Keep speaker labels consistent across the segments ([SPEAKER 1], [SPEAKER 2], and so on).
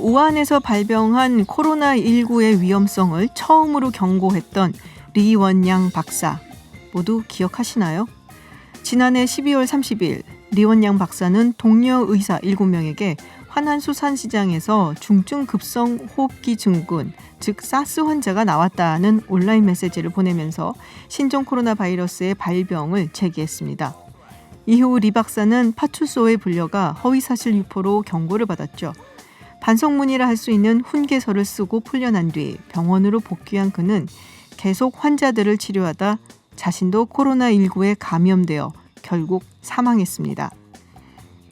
[SPEAKER 1] 우한에서 발병한 코로나19의 위험성을 처음으로 경고했던 리원양 박사 모두 기억하시나요? 지난해 12월 30일 리원양 박사는 동료 의사 7명에게 화난수산시장에서 중증 급성 호흡기 증후군, 즉 사스 환자가 나왔다는 온라인 메시지를 보내면서 신종 코로나 바이러스의 발병을 제기했습니다. 이후 리 박사는 파출소에 불려가 허위사실 유포로 경고를 받았죠. 반성문이라 할 수 있는 훈계서를 쓰고 풀려난 뒤 병원으로 복귀한 그는 계속 환자들을 치료하다 자신도 코로나19에 감염되어 결국 사망했습니다.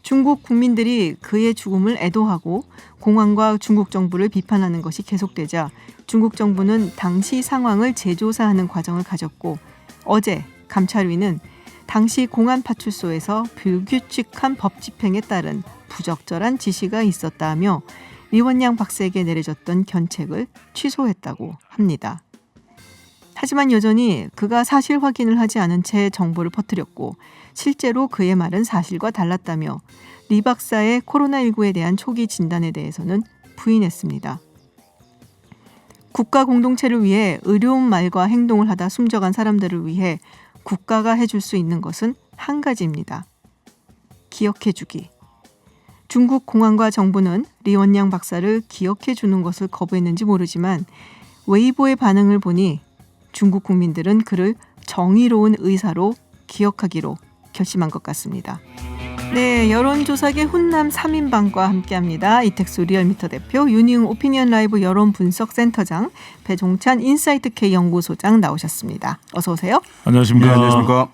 [SPEAKER 1] 중국 국민들이 그의 죽음을 애도하고 공안과 중국 정부를 비판하는 것이 계속되자 중국 정부는 당시 상황을 재조사하는 과정을 가졌고 어제 감찰위는 당시 공안파출소에서 불규칙한 법 집행에 따른 부적절한 지시가 있었다며 리원양 박사에게 내려졌던 견책을 취소했다고 합니다. 하지만 여전히 그가 사실 확인을 하지 않은 채 정보를 퍼뜨렸고 실제로 그의 말은 사실과 달랐다며 리 박사의 코로나19에 대한 초기 진단에 대해서는 부인했습니다. 국가 공동체를 위해 의로운 말과 행동을 하다 숨져간 사람들을 위해 국가가 해줄 수 있는 것은 한 가지입니다. 기억해주기. 중국 공안과 정부는 리원양 박사를 기억해주는 것을 거부했는지 모르지만 웨이보의 반응을 보니 중국 국민들은 그를 정의로운 의사로 기억하기로 결심한 것 같습니다. 네, 여론조사계 훈남 3인방과 함께합니다. 이택수 리얼미터 대표, 윤희웅 오피니언 라이브 여론분석센터장, 배종찬 인사이트K 연구소장 나오셨습니다. 어서 오세요.
[SPEAKER 2] 안녕하십니까.
[SPEAKER 3] 네, 안녕하십니까.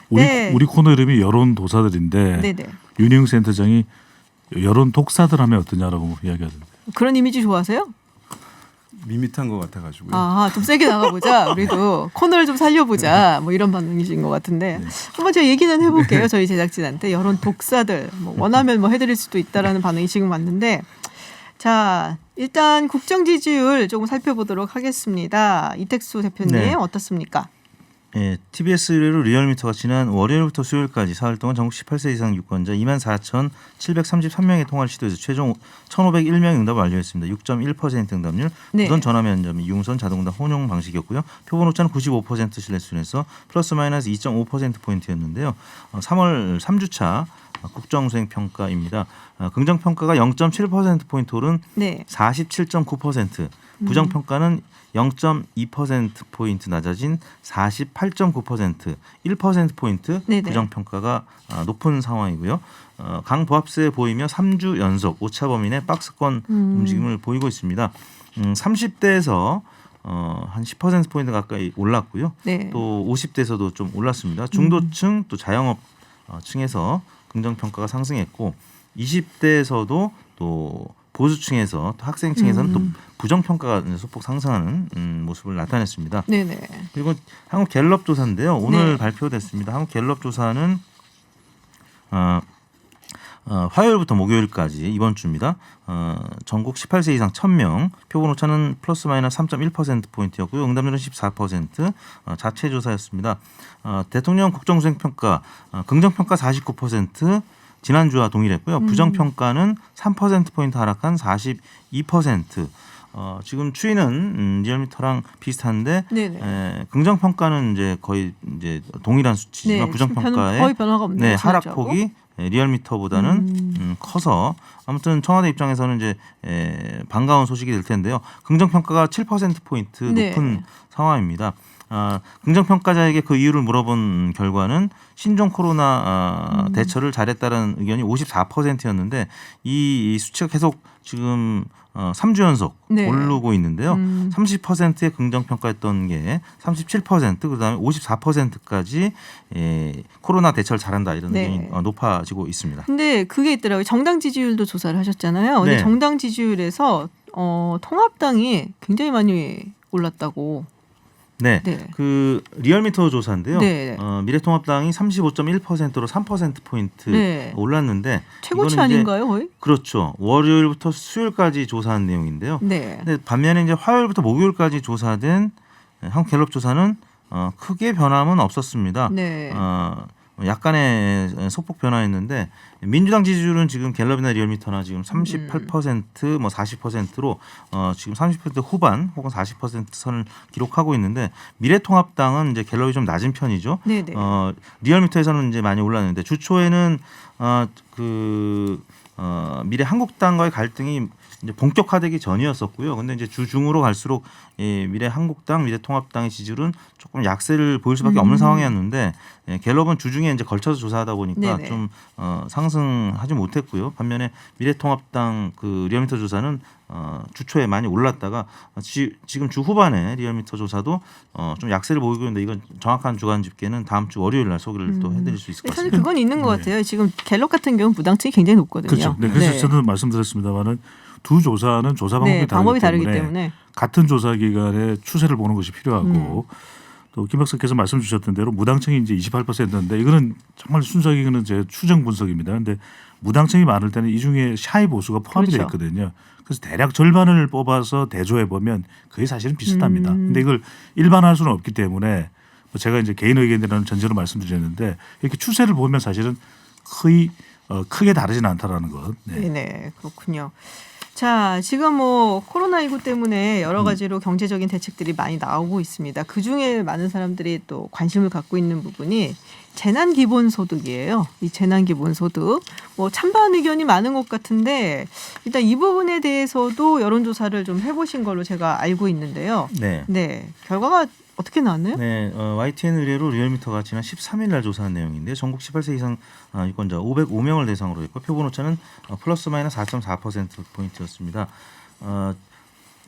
[SPEAKER 2] 우리 코너 이름이 여론도사들인데
[SPEAKER 1] 네네.
[SPEAKER 2] 윤희웅 센터장이 여론독사들 하면 어떠냐라고 이야기하던데.
[SPEAKER 1] 그런 이미지 좋아하세요?
[SPEAKER 3] 밋밋한 것 같아가지고요.
[SPEAKER 1] 아, 좀 세게 나가보자. 우리도 코너를 좀 살려보자. 뭐 이런 반응이신 것 같은데 한번 제가 얘기는 해볼게요. 저희 제작진한테 여론 독사들 뭐 원하면 뭐 해드릴 수도 있다라는 반응이 지금 왔는데, 자 일단 국정 지지율 조금 살펴보도록 하겠습니다. 이택수 대표님
[SPEAKER 4] 네.
[SPEAKER 1] 어떻습니까?
[SPEAKER 4] 예, TBS 의뢰로 리얼미터가 지난 월요일부터 수요일까지 사흘 동안 전국 18세 이상 유권자 24,733명의 통화를 시도해서 최종 1,501명의 응답을 완료했습니다. 6.1% 응답률,
[SPEAKER 1] 네.
[SPEAKER 4] 우선 전화 면접이 유무선 자동응답 혼용 방식이었고요. 표본 오차는 95% 신뢰 수준에서 플러스 마이너스 2.5%포인트였는데요. 3월 3주차 국정수행평가입니다. 긍정평가가 0.7%포인트 오른
[SPEAKER 1] 네.
[SPEAKER 4] 47.9%, 부정평가는 0.2%포인트 낮아진 48.9%, 1%포인트
[SPEAKER 1] 네네.
[SPEAKER 4] 부정평가가 높은 상황이고요. 강보합세에 보이며 3주 연속 오차 범위 내 박스권 움직임을 보이고 있습니다. 30대에서 한 10%포인트 가까이 올랐고요.
[SPEAKER 1] 네.
[SPEAKER 4] 또 50대에서도 좀 올랐습니다. 중도층 또 자영업 층에서 긍정평가가 상승했고 20대에서도 또 보수층에서 또 학생층에서는 또 부정평가가 소폭 상승하는 모습을 나타냈습니다.
[SPEAKER 1] 네네.
[SPEAKER 4] 그리고 한국 갤럽 조사인데요. 오늘
[SPEAKER 1] 네.
[SPEAKER 4] 발표됐습니다. 한국 갤럽 조사는 화요일부터 목요일까지 이번 주입니다. 전국 18세 이상 1,000명, 표본 오차는 플러스 마이너스 3.1%포인트였고요. 응답률은 14%, 자체 조사였습니다. 대통령 국정수행평가, 긍정평가 49%, 지난주와 동일했고요. 부정평가는 3%포인트 하락한 42%. 지금 추이는 리얼미터랑 비슷한데 긍정평가는 이제 거의 이제 동일한 수치지만
[SPEAKER 1] 네,
[SPEAKER 4] 부정평가의
[SPEAKER 1] 거의 변화가 없네요.
[SPEAKER 4] 하락폭이 리얼미터보다는 커서 아무튼 청와대 입장에서는 이제 반가운 소식이 될 텐데요. 긍정평가가 7%포인트 높은 상황입니다. 긍정평가자에게 그 이유를 물어본 결과는 신종 코로나 대처를 잘했다는 의견이 54%였는데 이 수치가 계속 지금 3주 연속 오르고 있는데요. 30%의 긍정평가였던 게 37%, 그다음에 54%까지 코로나 대처를 잘한다 이런 의견이 높아지고 있습니다.
[SPEAKER 1] 근데 그게 있더라고요. 정당 지지율도 조사를 하셨잖아요. 근데 정당 지지율에서 통합당이 굉장히 많이 올랐다고.
[SPEAKER 4] 네. 그 리얼미터 조사인데요. 미래통합당이 35.1%로 3%포인트 올랐는데
[SPEAKER 1] 최고치 아닌가요, 거의?
[SPEAKER 4] 그렇죠. 월요일부터 수요일까지 조사한 내용인데요. 근데 반면에 이제 화요일부터 목요일까지 조사된 한국 갤럽 조사는 크게 변함은 없었습니다. 약간의 소폭 변화했는데 민주당 지지율은 지금 갤럽이나 리얼미터나 지금 38% 뭐 40%로 지금 30% 후반 혹은 40% 선을 기록하고 있는데 미래통합당은 이제 갤럽이 좀 낮은 편이죠.
[SPEAKER 1] 네네.
[SPEAKER 4] 리얼미터에서는 이제 많이 올랐는데 주초에는 미래한국당과의 갈등이 이제 본격화되기 전이었었고요. 근데 이제 주중으로 갈수록 미래한국당, 미래통합당의 지지율은 조금 약세를 보일 수밖에 없는 상황이었는데 갤럽은 주중에 이제 걸쳐서 조사하다 보니까
[SPEAKER 1] 네네.
[SPEAKER 4] 좀 상승하지 못했고요. 반면에 미래통합당 리얼미터 조사는 주초에 많이 올랐다가 지금 주 후반에 리얼미터 조사도 좀 약세를 보이고 있는데 이건 정확한 주간 집계는 다음 주 월요일 날 소개를 또 해드릴 수 있을 것
[SPEAKER 1] 사실
[SPEAKER 4] 같습니다.
[SPEAKER 1] 그건 있는 것 같아요. 지금 갤럽 같은 경우는 무당층이 굉장히 높거든요.
[SPEAKER 2] 그렇죠. 네, 그래서 저도 말씀드렸습니다만은 두 조사는 조사 방법이
[SPEAKER 1] 다르기
[SPEAKER 2] 때문에
[SPEAKER 1] 때문에
[SPEAKER 2] 같은 조사 기간의 추세를 보는 것이 필요하고 또 김 박사께서 말씀 주셨던 대로 무당층이 이제 28%인데 이거는 정말 순수하게 이거는 제 추정 분석입니다. 그런데 무당층이 많을 때는 이 중에 샤이 보수가 포함이 되어
[SPEAKER 1] 그렇죠.
[SPEAKER 2] 있거든요. 그래서 대략 절반을 뽑아서 대조해 보면 거의 사실은 비슷합니다. 근데 이걸 일반화할 수는 없기 때문에 제가 이제 개인 의견이라는 전제로 말씀드렸는데 이렇게 추세를 보면 사실은 거의 크게 다르지는 않다라는 것. 네.
[SPEAKER 1] 네, 그렇군요. 자, 지금 뭐 코로나19 때문에 여러 가지로 경제적인 대책들이 많이 나오고 있습니다. 그중에 많은 사람들이 또 관심을 갖고 있는 부분이 재난기본소득이에요. 이 재난기본소득. 뭐 찬반 의견이 많은 것 같은데 일단 이 부분에 대해서도 여론조사를 좀 해보신 걸로 제가 알고 있는데요.
[SPEAKER 4] 네.
[SPEAKER 1] 네, 결과가 어떻게 나왔나요?
[SPEAKER 4] 네, YTN 의뢰로 리얼미터가 지난 13일 날 조사한 내용인데 전국 18세 이상 유권자 505명을 대상으로 했고 표본 오차는 플러스 마이너스 4.4%포인트였습니다.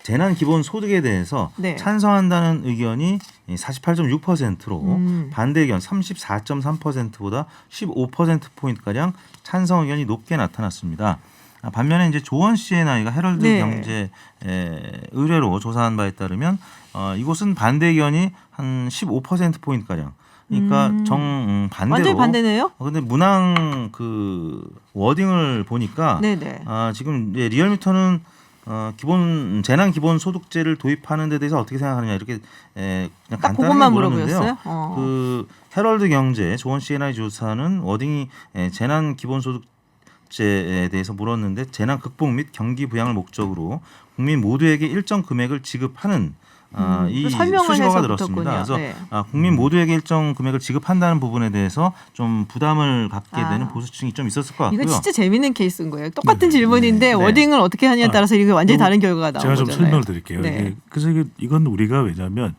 [SPEAKER 4] 재난 기본 소득에 대해서
[SPEAKER 1] 네.
[SPEAKER 4] 찬성한다는 의견이 48.6%로 반대 의견 34.3%보다 15%포인트가량 찬성 의견이 높게 나타났습니다. 반면에 이제 조원 C&I가 헤럴드
[SPEAKER 1] 네.
[SPEAKER 4] 경제 의뢰로 조사한 바에 따르면 이곳은 반대 의견이 한 15% 가량. 그러니까 반대로.
[SPEAKER 1] 완전히 반대네요.
[SPEAKER 4] 근데 문항 워딩을 보니까
[SPEAKER 1] 네네.
[SPEAKER 4] 지금 이제 리얼미터는 기본 재난 기본 소득제를 도입하는 데 대해서 어떻게 생각하느냐 이렇게 그냥
[SPEAKER 1] 딱
[SPEAKER 4] 간단하게
[SPEAKER 1] 그것만
[SPEAKER 4] 물었는데요.
[SPEAKER 1] 물어보셨어요?
[SPEAKER 4] 헤럴드 경제 조원 C&I 조사는 워딩이 재난 기본 소득 제에 대해서 물었는데 재난 극복 및 경기 부양을 목적으로 국민 모두에게 일정 금액을 지급하는 이
[SPEAKER 1] 설명을
[SPEAKER 4] 수식어가
[SPEAKER 1] 해서
[SPEAKER 4] 들었습니다.
[SPEAKER 1] 붙었군요.
[SPEAKER 4] 그래서
[SPEAKER 1] 네.
[SPEAKER 4] 국민 모두에게 일정 금액을 지급한다는 부분에 대해서 좀 부담을 갖게 되는 보수층이 좀 있었을 것 같고요.
[SPEAKER 1] 이거 진짜 재밌는 케이스인 거예요. 똑같은
[SPEAKER 2] 네네.
[SPEAKER 1] 질문인데
[SPEAKER 4] 네.
[SPEAKER 1] 워딩을 어떻게 하냐에 따라서 이게 완전히
[SPEAKER 2] 이거
[SPEAKER 1] 다른 결과가 나온
[SPEAKER 2] 제가 좀
[SPEAKER 1] 거잖아요.
[SPEAKER 2] 설명을 드릴게요.
[SPEAKER 1] 네.
[SPEAKER 2] 그래서 이건 우리가 왜냐하면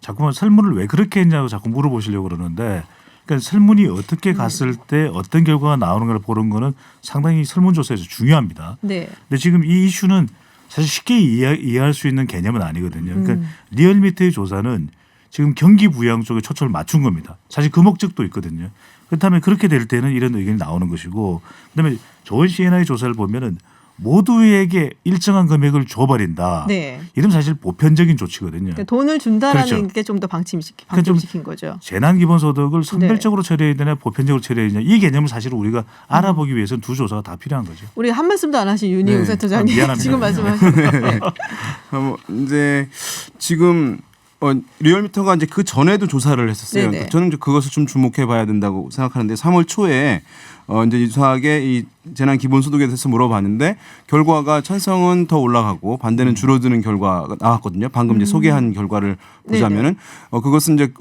[SPEAKER 2] 자꾸만 설문을 왜 그렇게 했냐고 자꾸 물어보시려고 그러는데 그러니까 설문이 어떻게 갔을 때 어떤 결과가 나오는가를 보는 거는 상당히 설문조사에서 중요합니다.
[SPEAKER 1] 네.
[SPEAKER 2] 근데 지금 이 이슈는 사실 쉽게 이해할 수 있는 개념은 아니거든요. 그러니까 리얼미터의 조사는 지금 경기 부양 쪽에 초점을 맞춘 겁니다. 사실 그 목적도 있거든요. 그렇다면 그렇게 될 때는 이런 의견이 나오는 것이고 그다음에 조원 C&I 조사를 보면은 모두에게 일정한 금액을 줘버린다.
[SPEAKER 1] 네.
[SPEAKER 2] 이런 사실 보편적인 조치거든요.
[SPEAKER 1] 그러니까 돈을 준다라는
[SPEAKER 2] 그렇죠.
[SPEAKER 1] 게 좀 더
[SPEAKER 2] 좀
[SPEAKER 1] 방점시킨 거죠.
[SPEAKER 2] 재난기본소득을 선별적으로 처리해야 되냐 보편적으로 처리해야 되냐 이 개념을 사실 우리가 알아보기 위해서는 두 조사가 다 필요한 거죠.
[SPEAKER 1] 우리 한 말씀도 안 하신 윤희우
[SPEAKER 3] 네.
[SPEAKER 1] 센터장님
[SPEAKER 2] 미안합니다.
[SPEAKER 1] 지금 말씀하신 네.
[SPEAKER 3] 이제 지금 리얼미터가 이제 그 전에도 조사를 했었어요.
[SPEAKER 1] 네네.
[SPEAKER 3] 저는 이제 그것을 좀 주목해 봐야 된다고 생각하는데 3월 초에 이제 유사하게 이 재난 기본소득에 대해서 물어봤는데 결과가 찬성은 더 올라가고 반대는 줄어드는 결과가 나왔거든요. 방금 이제 소개한 결과를 보자면은 그것은 이제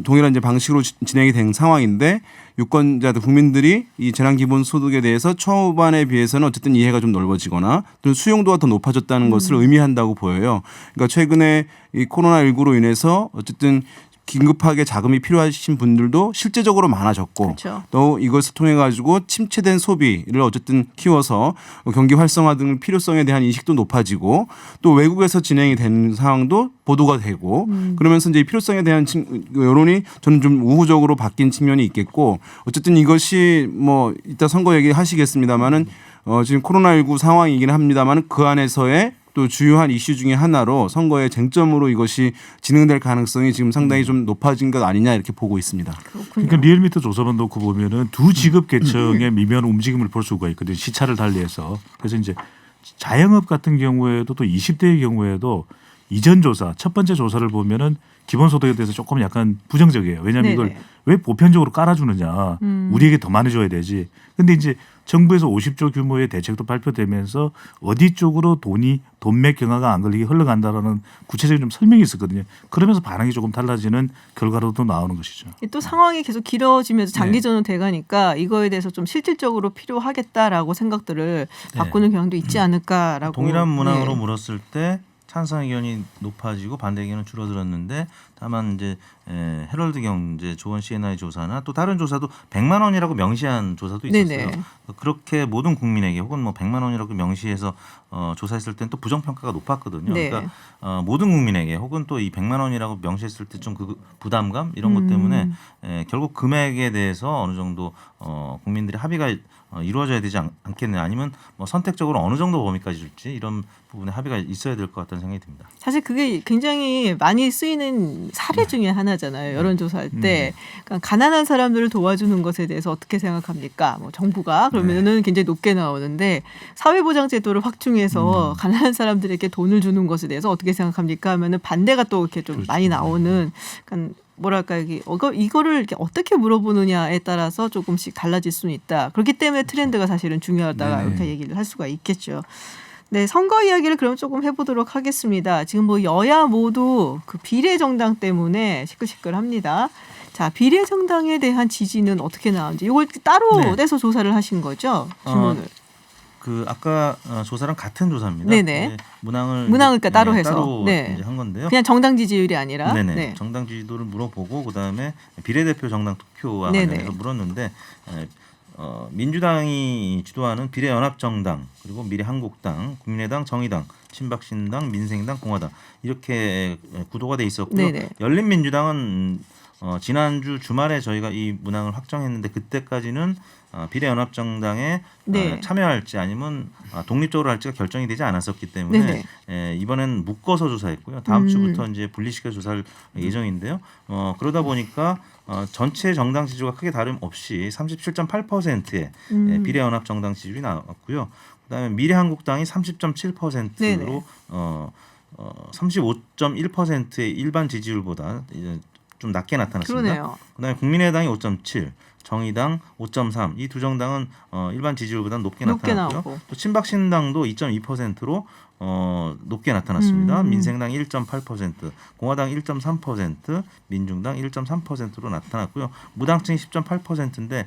[SPEAKER 3] 동일한 이제 방식으로 진행이 된 상황인데 유권자들 국민들이 이 재난 기본 소득에 대해서 초반에 비해서는 어쨌든 이해가 좀 넓어지거나 또는 수용도가 더 높아졌다는 것을 의미한다고 보여요. 그러니까 최근에 이 코로나19로 인해서 어쨌든 긴급하게 자금이 필요하신 분들도 실제적으로 많아졌고
[SPEAKER 1] 그렇죠.
[SPEAKER 3] 또 이것을 통해 가지고 침체된 소비를 어쨌든 키워서 경기 활성화 등 필요성에 대한 인식도 높아지고 또 외국에서 진행이 된 상황도 보도가 되고 그러면서 이제 필요성에 대한 여론이 저는 좀 우호적으로 바뀐 측면이 있겠고 어쨌든 이것이 뭐 이따 선거 얘기하시겠습니다마는 지금 코로나19 상황이긴 합니다마는 그 안에서의 또 주요한 이슈 중에 하나로 선거의 쟁점으로 이것이 진행될 가능성이 지금 상당히 좀 높아진 것 아니냐 이렇게 보고 있습니다.
[SPEAKER 2] 그러니까 리얼미터 조사만 놓고 보면은 두 직업 계층의 미묘한 움직임을 볼 수가 있거든요. 시차를 달리해서. 그래서 이제 자영업 같은 경우에도 또 20대의 경우에도 이전 조사 첫 번째 조사를 보면은 기본소득에 대해서 조금 약간 부정적이에요. 왜냐하면 이걸
[SPEAKER 1] 네네.
[SPEAKER 2] 왜 보편적으로 깔아주느냐. 우리에게 더 많이 줘야 되지. 근데 이제 정부에서 50조 규모의 대책도 발표되면서 어디 쪽으로 돈맥 경화가 안 걸리게 흘러간다라는 구체적인 좀 설명이 있었거든요. 그러면서 반응이 조금 달라지는 결과로도 나오는 것이죠.
[SPEAKER 1] 또 상황이 계속 길어지면서
[SPEAKER 2] 네.
[SPEAKER 1] 장기전으로 돼가니까 이거에 대해서 좀 실질적으로 필요하겠다라고 생각들을
[SPEAKER 2] 네.
[SPEAKER 1] 바꾸는 경향도 있지 않을까라고.
[SPEAKER 4] 동일한 문항으로
[SPEAKER 1] 네.
[SPEAKER 4] 물었을 때 찬성 의견이 높아지고 반대 의견은 줄어들었는데 다만 이제 헤럴드 경제, 조원 C&I 조사나 또 다른 조사도 100만 원이라고 명시한 조사도 있었어요.
[SPEAKER 1] 네네.
[SPEAKER 4] 그렇게 모든 국민에게 혹은 뭐 100만 원이라고 명시해서 조사했을 때는 또 부정 평가가 높았거든요.
[SPEAKER 1] 네.
[SPEAKER 4] 그러니까 모든 국민에게 혹은 또 이 100만 원이라고 명시했을 때 좀 그 부담감 이런 것 때문에 결국 금액에 대해서 어느 정도 국민들의 합의가 이루어져야 되지 않겠느냐 아니면 뭐 선택적으로 어느 정도 범위까지 줄지 이런 부분에 합의가 있어야 될 것 같다는 생각이 듭니다.
[SPEAKER 1] 사실 그게 굉장히 많이 쓰이는 사례 중에 하나잖아요. 여론조사할 때. 그러니까 가난한 사람들을 도와주는 것에 대해서 어떻게 생각합니까? 뭐 정부가 그러면은 굉장히 높게 나오는데 사회보장제도를 확충해서 가난한 사람들에게 돈을 주는 것에 대해서 어떻게 생각합니까? 하면은 반대가 또 이렇게 좀
[SPEAKER 2] 그렇죠.
[SPEAKER 1] 많이 나오는 그러니까 뭐랄까 이거를 이렇게 어떻게 물어보느냐에 따라서 조금씩 달라질 수는 있다. 그렇기 때문에 트렌드가 사실은 중요하다
[SPEAKER 3] 네네.
[SPEAKER 1] 이렇게 얘기를 할 수가 있겠죠. 네, 선거 이야기를 그럼 조금 해보도록 하겠습니다. 지금 뭐 여야 모두 그 비례정당 때문에 시끌시끌합니다. 자, 비례정당에 대한 지지는 어떻게 나오는지 이걸 따로
[SPEAKER 4] 네.
[SPEAKER 1] 내서 조사를 하신 거죠? 질문을.
[SPEAKER 4] 그 아까 조사랑 같은 조사입니다.
[SPEAKER 1] 네네.
[SPEAKER 4] 네, 문항을
[SPEAKER 1] 그러니까 따로 해서.
[SPEAKER 4] 따로
[SPEAKER 1] 네.
[SPEAKER 4] 이제 한 건데요.
[SPEAKER 1] 그냥 정당 지지율이 아니라.
[SPEAKER 4] 네네.
[SPEAKER 1] 네.
[SPEAKER 4] 정당 지지도를 물어보고 그다음에 비례대표 정당 투표와
[SPEAKER 1] 네네.
[SPEAKER 4] 관련해서 물었는데 민주당이 주도하는 비례연합정당 그리고 미래한국당, 국민의당, 정의당, 친박신당, 민생당, 공화당 이렇게 구도가 돼 있었고요.
[SPEAKER 1] 네네.
[SPEAKER 4] 열린민주당은 지난주 주말에 저희가 이 문항을 확정했는데 그때까지는 비례연합정당에
[SPEAKER 1] 네.
[SPEAKER 4] 참여할지 아니면 독립적으로 할지가 결정이 되지 않았었기 때문에 이번엔 묶어서 조사했고요. 다음 주부터 이제 분리시켜 조사할 예정인데요. 그러다 보니까 전체 정당 지지가 크게 다름없이 37.8%의 비례연합정당 지지율이 나왔고요. 그다음에 미래한국당이 30.7%로 35.1%의 일반 지지율보다 이제 좀 낮게 나타났습니다.
[SPEAKER 1] 그러네요.
[SPEAKER 4] 그다음에 국민의당이 5.7, 정의당 5.3. 이 두 정당은 일반 지지율보다 높게 나타났고요.
[SPEAKER 1] 나오고.
[SPEAKER 4] 또 친박신당도 2.2%로 높게 나타났습니다. 민생당 1.8%, 공화당 1.3%, 민중당 1.3%로 나타났고요. 무당층이 10.8%인데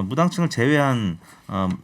[SPEAKER 4] 무당층을 제외한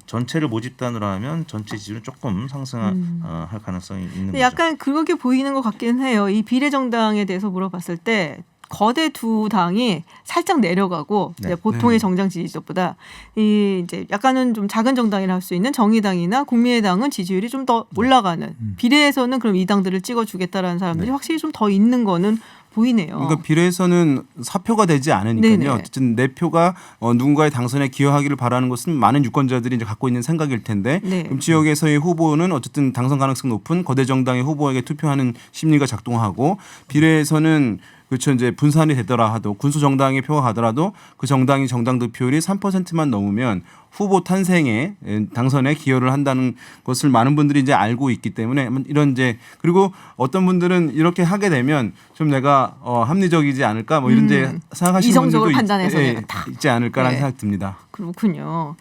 [SPEAKER 4] 전체를 모집단으로 하면 전체 지지율은 조금 상승할 가능성이 있는
[SPEAKER 1] 근데
[SPEAKER 4] 거죠.
[SPEAKER 1] 약간 그렇게 보이는 것 같긴 해요. 이 비례정당에 대해서 물어봤을 때 거대 두 당이 살짝 내려가고
[SPEAKER 4] 네.
[SPEAKER 1] 이제 보통의 정당 지지율보다 이 이제 약간은 좀 작은 정당이라 할 수 있는 정의당이나 국민의당은 지지율이 좀 더 올라가는 비례에서는 그럼 이 당들을 찍어주겠다라는 사람들이
[SPEAKER 4] 네.
[SPEAKER 1] 확실히 좀 더 있는 거는 보이네요.
[SPEAKER 3] 그러니까 비례에서는 사표가 되지 않으니까요.
[SPEAKER 1] 네네.
[SPEAKER 3] 어쨌든 내 표가 누군가의 당선에 기여하기를 바라는 것은 많은 유권자들이 이제 갖고 있는 생각일 텐데
[SPEAKER 1] 네.
[SPEAKER 3] 그럼 지역에서의 후보는 어쨌든 당선 가능성 높은 거대 정당의 후보에게 투표하는 심리가 작동하고 비례에서는 그렇죠. 이제 분산이 되더라 하도 군수 정당의 표가 가더라도 그 정당이 정당 득표율이 3%만 넘으면 후보 탄생에 당선에 기여를 한다는 것을 많은 분들이 이제 알고 있기 때문에 이런 이제 그리고 어떤 분들은 이렇게 하게 되면 좀 내가 합리적이지 않을까 뭐 이런 이제 생각하시는
[SPEAKER 1] 이성적으로
[SPEAKER 3] 분들도
[SPEAKER 1] 판단해서 내가 다.
[SPEAKER 3] 있지 않을까라는
[SPEAKER 1] 네.
[SPEAKER 3] 생각이 듭니다.
[SPEAKER 1] 그렇군요.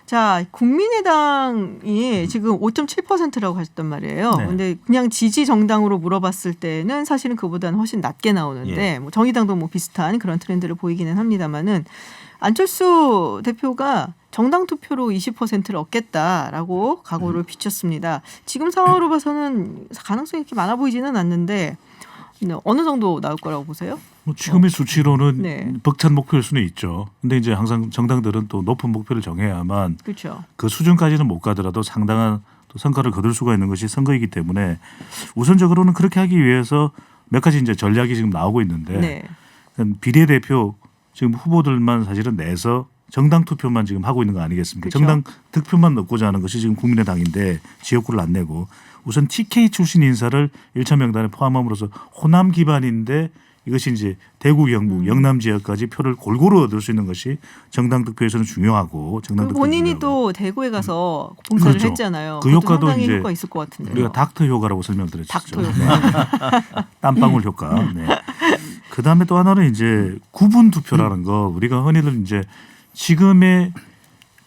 [SPEAKER 1] 자, 국민의당이 지금 5.7%라고 하셨단 말이에요.
[SPEAKER 4] 네.
[SPEAKER 1] 근데 그냥 지지 정당으로 물어봤을 때는 사실은 그보다는 훨씬 낮게 나오는데 뭐 정의당도 뭐 비슷한 그런 트렌드를 보이기는 합니다만은 안철수 대표가 정당 투표로 20%를 얻겠다라고 각오를 비쳤습니다. 지금 상황으로 봐서는 가능성이 그렇게 많아 보이지는 않는데 어느 정도 나올 거라고 보세요?
[SPEAKER 2] 뭐 지금의 수치로는
[SPEAKER 1] 네.
[SPEAKER 2] 벅찬 목표일 수는 있죠. 근데 이제 항상 정당들은 또 높은 목표를 정해야만
[SPEAKER 1] 그렇죠.
[SPEAKER 2] 그 수준까지는 못 가더라도 상당한 또 성과를 거둘 수가 있는 것이 선거이기 때문에 우선적으로는 그렇게 하기 위해서 몇 가지 이제 전략이 지금 나오고 있는데
[SPEAKER 1] 네.
[SPEAKER 2] 비례대표 지금 후보들만 사실은 내서 정당 투표만 지금 하고 있는 거 아니겠습니까?
[SPEAKER 1] 그렇죠.
[SPEAKER 2] 정당 득표만 넣고자 하는 것이 지금 국민의당인데 지역구를 안 내고 우선 TK 출신 인사를 1차 명단에 포함함으로써 호남 기반인데 이것이 이제 대구, 경북, 영남 지역까지 표를 골고루 얻을 수 있는 것이 정당 득표에서는 중요하고 정당 득표
[SPEAKER 1] 본인이 또 대구에 가서 봉사를
[SPEAKER 2] 그렇죠.
[SPEAKER 1] 했잖아요.
[SPEAKER 2] 그 효과도
[SPEAKER 1] 상당히
[SPEAKER 2] 이제
[SPEAKER 1] 효과 있을 것 같은데요.
[SPEAKER 2] 우리가 닥터 효과라고 설명드렸죠.
[SPEAKER 1] 닥터 효과.
[SPEAKER 2] 땀방울 효과. 네. 그 다음에 또 하나는 이제 구분 투표라는 거 우리가 흔히들 이제 지금의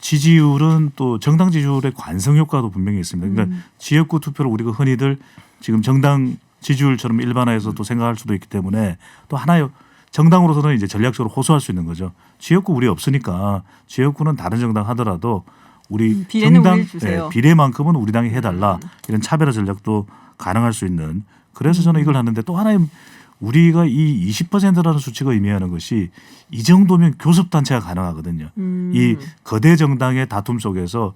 [SPEAKER 2] 지지율은 또 정당 지지율의 관성 효과도 분명히 있습니다. 그러니까 지역구 투표를 우리가 흔히들 지금 정당 지지율처럼 일반화해서 또 생각할 수도 있기 때문에 또 하나의 정당으로서는 이제 전략적으로 호소할 수 있는 거죠. 지역구 우리 없으니까 지역구는 다른 정당 하더라도 우리
[SPEAKER 1] 비례는
[SPEAKER 2] 정당
[SPEAKER 1] 우리 주세요.
[SPEAKER 2] 비례만큼은 우리 당이 해달라 이런 차별화 전략도 가능할 수 있는. 그래서 저는 이걸 하는데 또 하나의 우리가 이 20%라는 수치가 의미하는 것이 이 정도면 교섭단체가 가능하거든요. 이 거대 정당의 다툼 속에서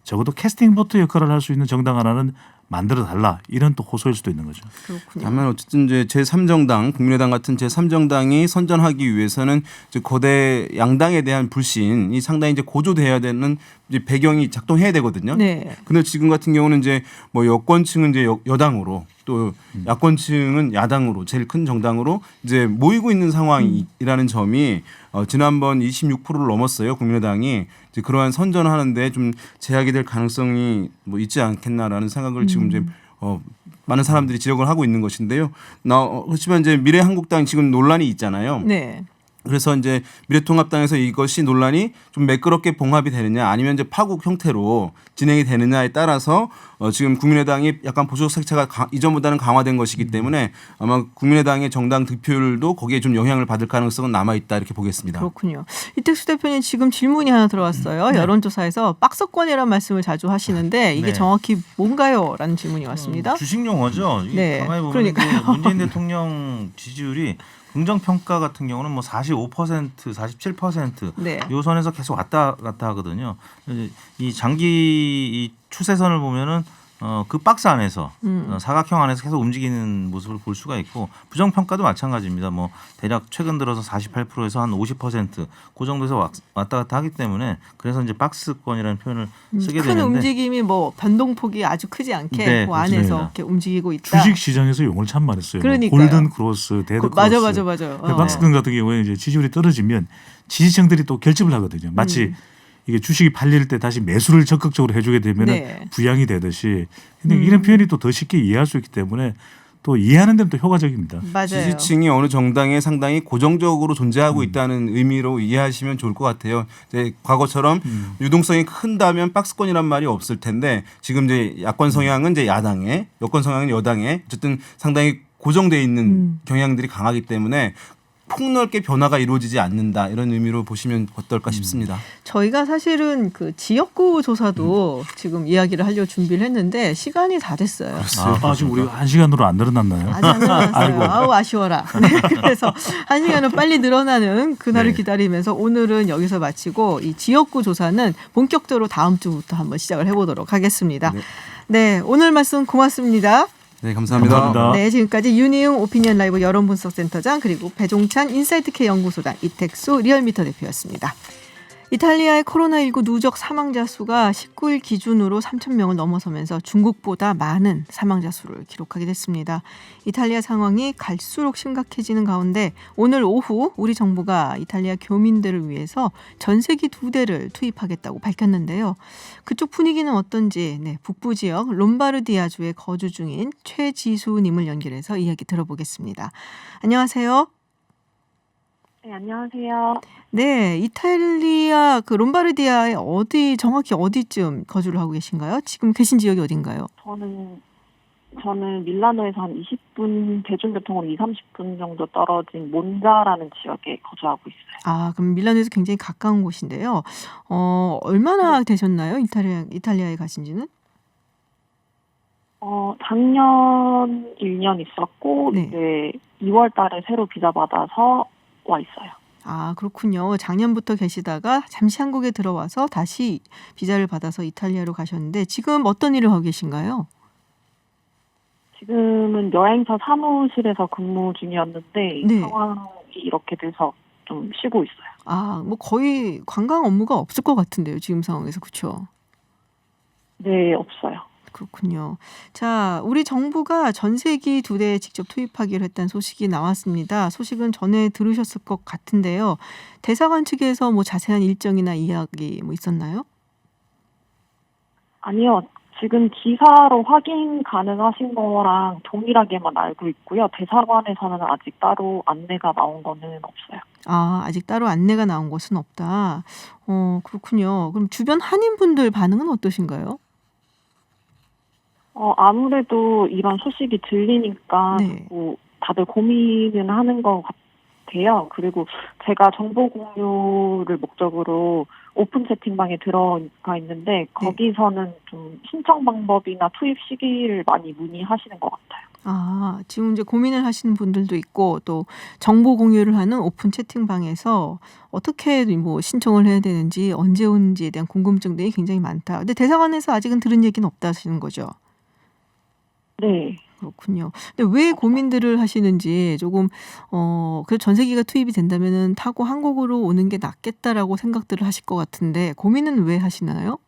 [SPEAKER 2] 적어도 캐스팅 보트 역할을 할 수 있는 정당 하나는 만들어 달라 이런 또 호소일 수도 있는 거죠.
[SPEAKER 1] 그렇군요.
[SPEAKER 3] 다만 어쨌든 이제 제3정당 국민의당 같은 제3정당이 선전하기 위해서는 이제 거대 양당에 대한 불신이 상당히 이제 고조돼야 되는 이제 배경이 작동해야 되거든요.
[SPEAKER 1] 네.
[SPEAKER 3] 근데 지금 같은 경우는 이제 뭐 여권층은 이제 여당으로 또 야권층은 야당으로 제일 큰 정당으로 이제 모이고 있는 상황이라는 점이 지난번 26%를 넘었어요. 국민의당이 이제 그러한 선전하는데 좀 제약이 될 가능성이 뭐 있지 않겠나라는 생각을 지금 이제 많은 사람들이 지적을 하고 있는 것인데요. 그렇지만 이제 미래한국당 지금 논란이 있잖아요.
[SPEAKER 1] 네.
[SPEAKER 3] 그래서 이제 미래통합당에서 이것이 논란이 좀 매끄럽게 봉합이 되느냐 아니면 이제 파국 형태로 진행이 되느냐에 따라서 지금 국민의당이 약간 보수적 색채가 이전보다는 강화된 것이기 때문에 아마 국민의당의 정당 득표율도 거기에 좀 영향을 받을 가능성은 남아 있다 이렇게 보겠습니다.
[SPEAKER 1] 그렇군요. 이택수 대표님 지금 질문이 하나 들어왔어요. 여론조사에서 박스권이라는 말씀을 자주 하시는데 이게
[SPEAKER 4] 네.
[SPEAKER 1] 정확히 뭔가요? 라는 질문이 왔습니다.
[SPEAKER 4] 주식 용어죠.
[SPEAKER 1] 네.
[SPEAKER 4] 가만히 보면
[SPEAKER 1] 그러니까요.
[SPEAKER 4] 문재인 대통령 지지율이 긍정 평가 같은 경우는 뭐 45%, 47%
[SPEAKER 1] 네.
[SPEAKER 4] 요 선에서 계속 왔다 갔다 하거든요. 이 장기 이 추세선을 보면은 그 박스 안에서 사각형 안에서 계속 움직이는 모습을 볼 수가 있고 부정 평가도 마찬가지입니다. 뭐 대략 최근 들어서 48%에서 한 50%그 정도에서 왔다 갔다 하기 때문에 그래서 이제 박스권이라는 표현을 쓰게
[SPEAKER 1] 큰
[SPEAKER 4] 되는데
[SPEAKER 1] 움직임이 뭐 변동폭이 아주 크지 않게
[SPEAKER 4] 네,
[SPEAKER 1] 그 안에서
[SPEAKER 4] 그렇습니다.
[SPEAKER 1] 이렇게 움직이고 있다.
[SPEAKER 2] 주식 시장에서 용어를 참 많이 써요.
[SPEAKER 1] 그러니까요.
[SPEAKER 2] 골든 크로스, 데드 크로스.
[SPEAKER 1] 맞아요.
[SPEAKER 2] 박스권 같은 경우에는 이제 지지율이 떨어지면 지지층들이 또 결집을 하거든요. 마치 이게 주식이 팔릴 때 다시 매수를 적극적으로 해주게 되면
[SPEAKER 1] 네.
[SPEAKER 2] 부양이 되듯이. 근데 이런 표현이 또 더 쉽게 이해할 수 있기 때문에 또 이해하는 데는 또 효과적입니다.
[SPEAKER 1] 맞아요.
[SPEAKER 3] 지지층이 어느 정당에 상당히 고정적으로 존재하고 있다는 의미로 이해하시면 좋을 것 같아요. 이제 과거처럼 유동성이 큰다면 박스권이란 말이 없을 텐데 지금 이제 야권 성향은 이제 야당에, 여권 성향은 여당에 어쨌든 상당히 고정돼 있는 경향들이 강하기 때문에 폭넓게 변화가 이루어지지 않는다 이런 의미로 보시면 어떨까 싶습니다.
[SPEAKER 1] 저희가 사실은 그 지역구 조사도 지금 이야기를 하려고 준비를 했는데 시간이 다 됐어요.
[SPEAKER 2] 지금 우리 1시간으로 안 늘어났나요?
[SPEAKER 1] 아직 안 늘어났어요. 아우 아쉬워라. 네, 그래서 1시간은 빨리 늘어나는 그날을
[SPEAKER 2] 네.
[SPEAKER 1] 기다리면서 오늘은 여기서 마치고 이 지역구 조사는 본격적으로 다음 주부터 한번 시작을 해보도록 하겠습니다. 네, 오늘 말씀 고맙습니다.
[SPEAKER 3] 네, 감사합니다.
[SPEAKER 2] 감사합니다.
[SPEAKER 1] 네, 지금까지 윤희웅 오피니언 라이브 여론분석센터장 그리고 배종찬 인사이트K 연구소장 이택수 리얼미터 대표였습니다. 이탈리아의 코로나19 누적 사망자 수가 19일 기준으로 3,000명을 넘어서면서 중국보다 많은 사망자 수를 기록하게 됐습니다. 이탈리아 상황이 갈수록 심각해지는 가운데 오늘 오후 우리 정부가 이탈리아 교민들을 위해서 전세기 2대를 투입하겠다고 밝혔는데요. 그쪽 분위기는 어떤지 북부 지역 롬바르디아주에 거주 중인 최지수님을 연결해서 이야기 들어보겠습니다. 안녕하세요.
[SPEAKER 5] 네, 안녕하세요.
[SPEAKER 1] 네, 이탈리아 그 롬바르디아의 정확히 어디쯤 거주를 하고 계신가요? 지금 계신 지역이 어딘가요?
[SPEAKER 5] 저는 밀라노에서 한 20분 대중교통으로 2-30분 정도 떨어진 몬자라는 지역에 거주하고 있어요.
[SPEAKER 1] 아, 그럼 밀라노에서 굉장히 가까운 곳인데요. 얼마나 되셨나요? 이탈리아에 가신 지는?
[SPEAKER 5] 작년 1년 있었고
[SPEAKER 1] 네.
[SPEAKER 5] 이제 2월 달에 새로 비자 받아서 와 있어요.
[SPEAKER 1] 아, 그렇군요. 작년부터 계시다가 잠시 한국에 들어와서 다시 비자를 받아서 이탈리아로 가셨는데 지금 어떤 일을 하고 계신가요?
[SPEAKER 5] 지금은 여행사 사무실에서 근무 중이었는데
[SPEAKER 1] 네.
[SPEAKER 5] 상황이 이렇게 돼서 좀 쉬고 있어요.
[SPEAKER 1] 아, 뭐 거의 관광 업무가 없을 것 같은데요. 지금 상황에서. 그렇죠?
[SPEAKER 5] 네, 없어요.
[SPEAKER 1] 그렇군요. 자, 우리 정부가 전세기 2대 직접 투입하기로 했다는 소식이 나왔습니다. 소식은 전에 들으셨을 것 같은데요. 대사관 측에서 뭐 자세한 일정이나 이야기 뭐 있었나요?
[SPEAKER 5] 아니요. 지금 기사로 확인 가능하신 거랑 동일하게만 알고 있고요. 대사관에서는 아직 따로 안내가 나온 거는 없어요.
[SPEAKER 1] 아, 아직 따로 안내가 나온 것은 없다. 그렇군요. 그럼 주변 한인분들 반응은 어떠신가요?
[SPEAKER 5] 아무래도 이런 소식이 들리니까
[SPEAKER 1] 네.
[SPEAKER 5] 자꾸 다들 고민은 하는 것 같아요. 그리고 제가 정보 공유를 목적으로 오픈 채팅방에 들어가 있는데 거기서는 좀 신청 방법이나 투입 시기를 많이 문의하시는 것 같아요.
[SPEAKER 1] 아, 지금 이제 고민을 하시는 분들도 있고 또 정보 공유를 하는 오픈 채팅방에서 어떻게 뭐 신청을 해야 되는지 언제 오는지에 대한 궁금증들이 굉장히 많다. 근데 대사관에서 아직은 들은 얘기는 없다 하시는 거죠?
[SPEAKER 5] 네.
[SPEAKER 1] 그렇군요. 근데 왜 고민들을 하시는지 조금 그 전세기가 투입이 된다면은 타고 한국으로 오는 게 낫겠다라고 생각들을 하실 것 같은데 고민은 왜 하시나요?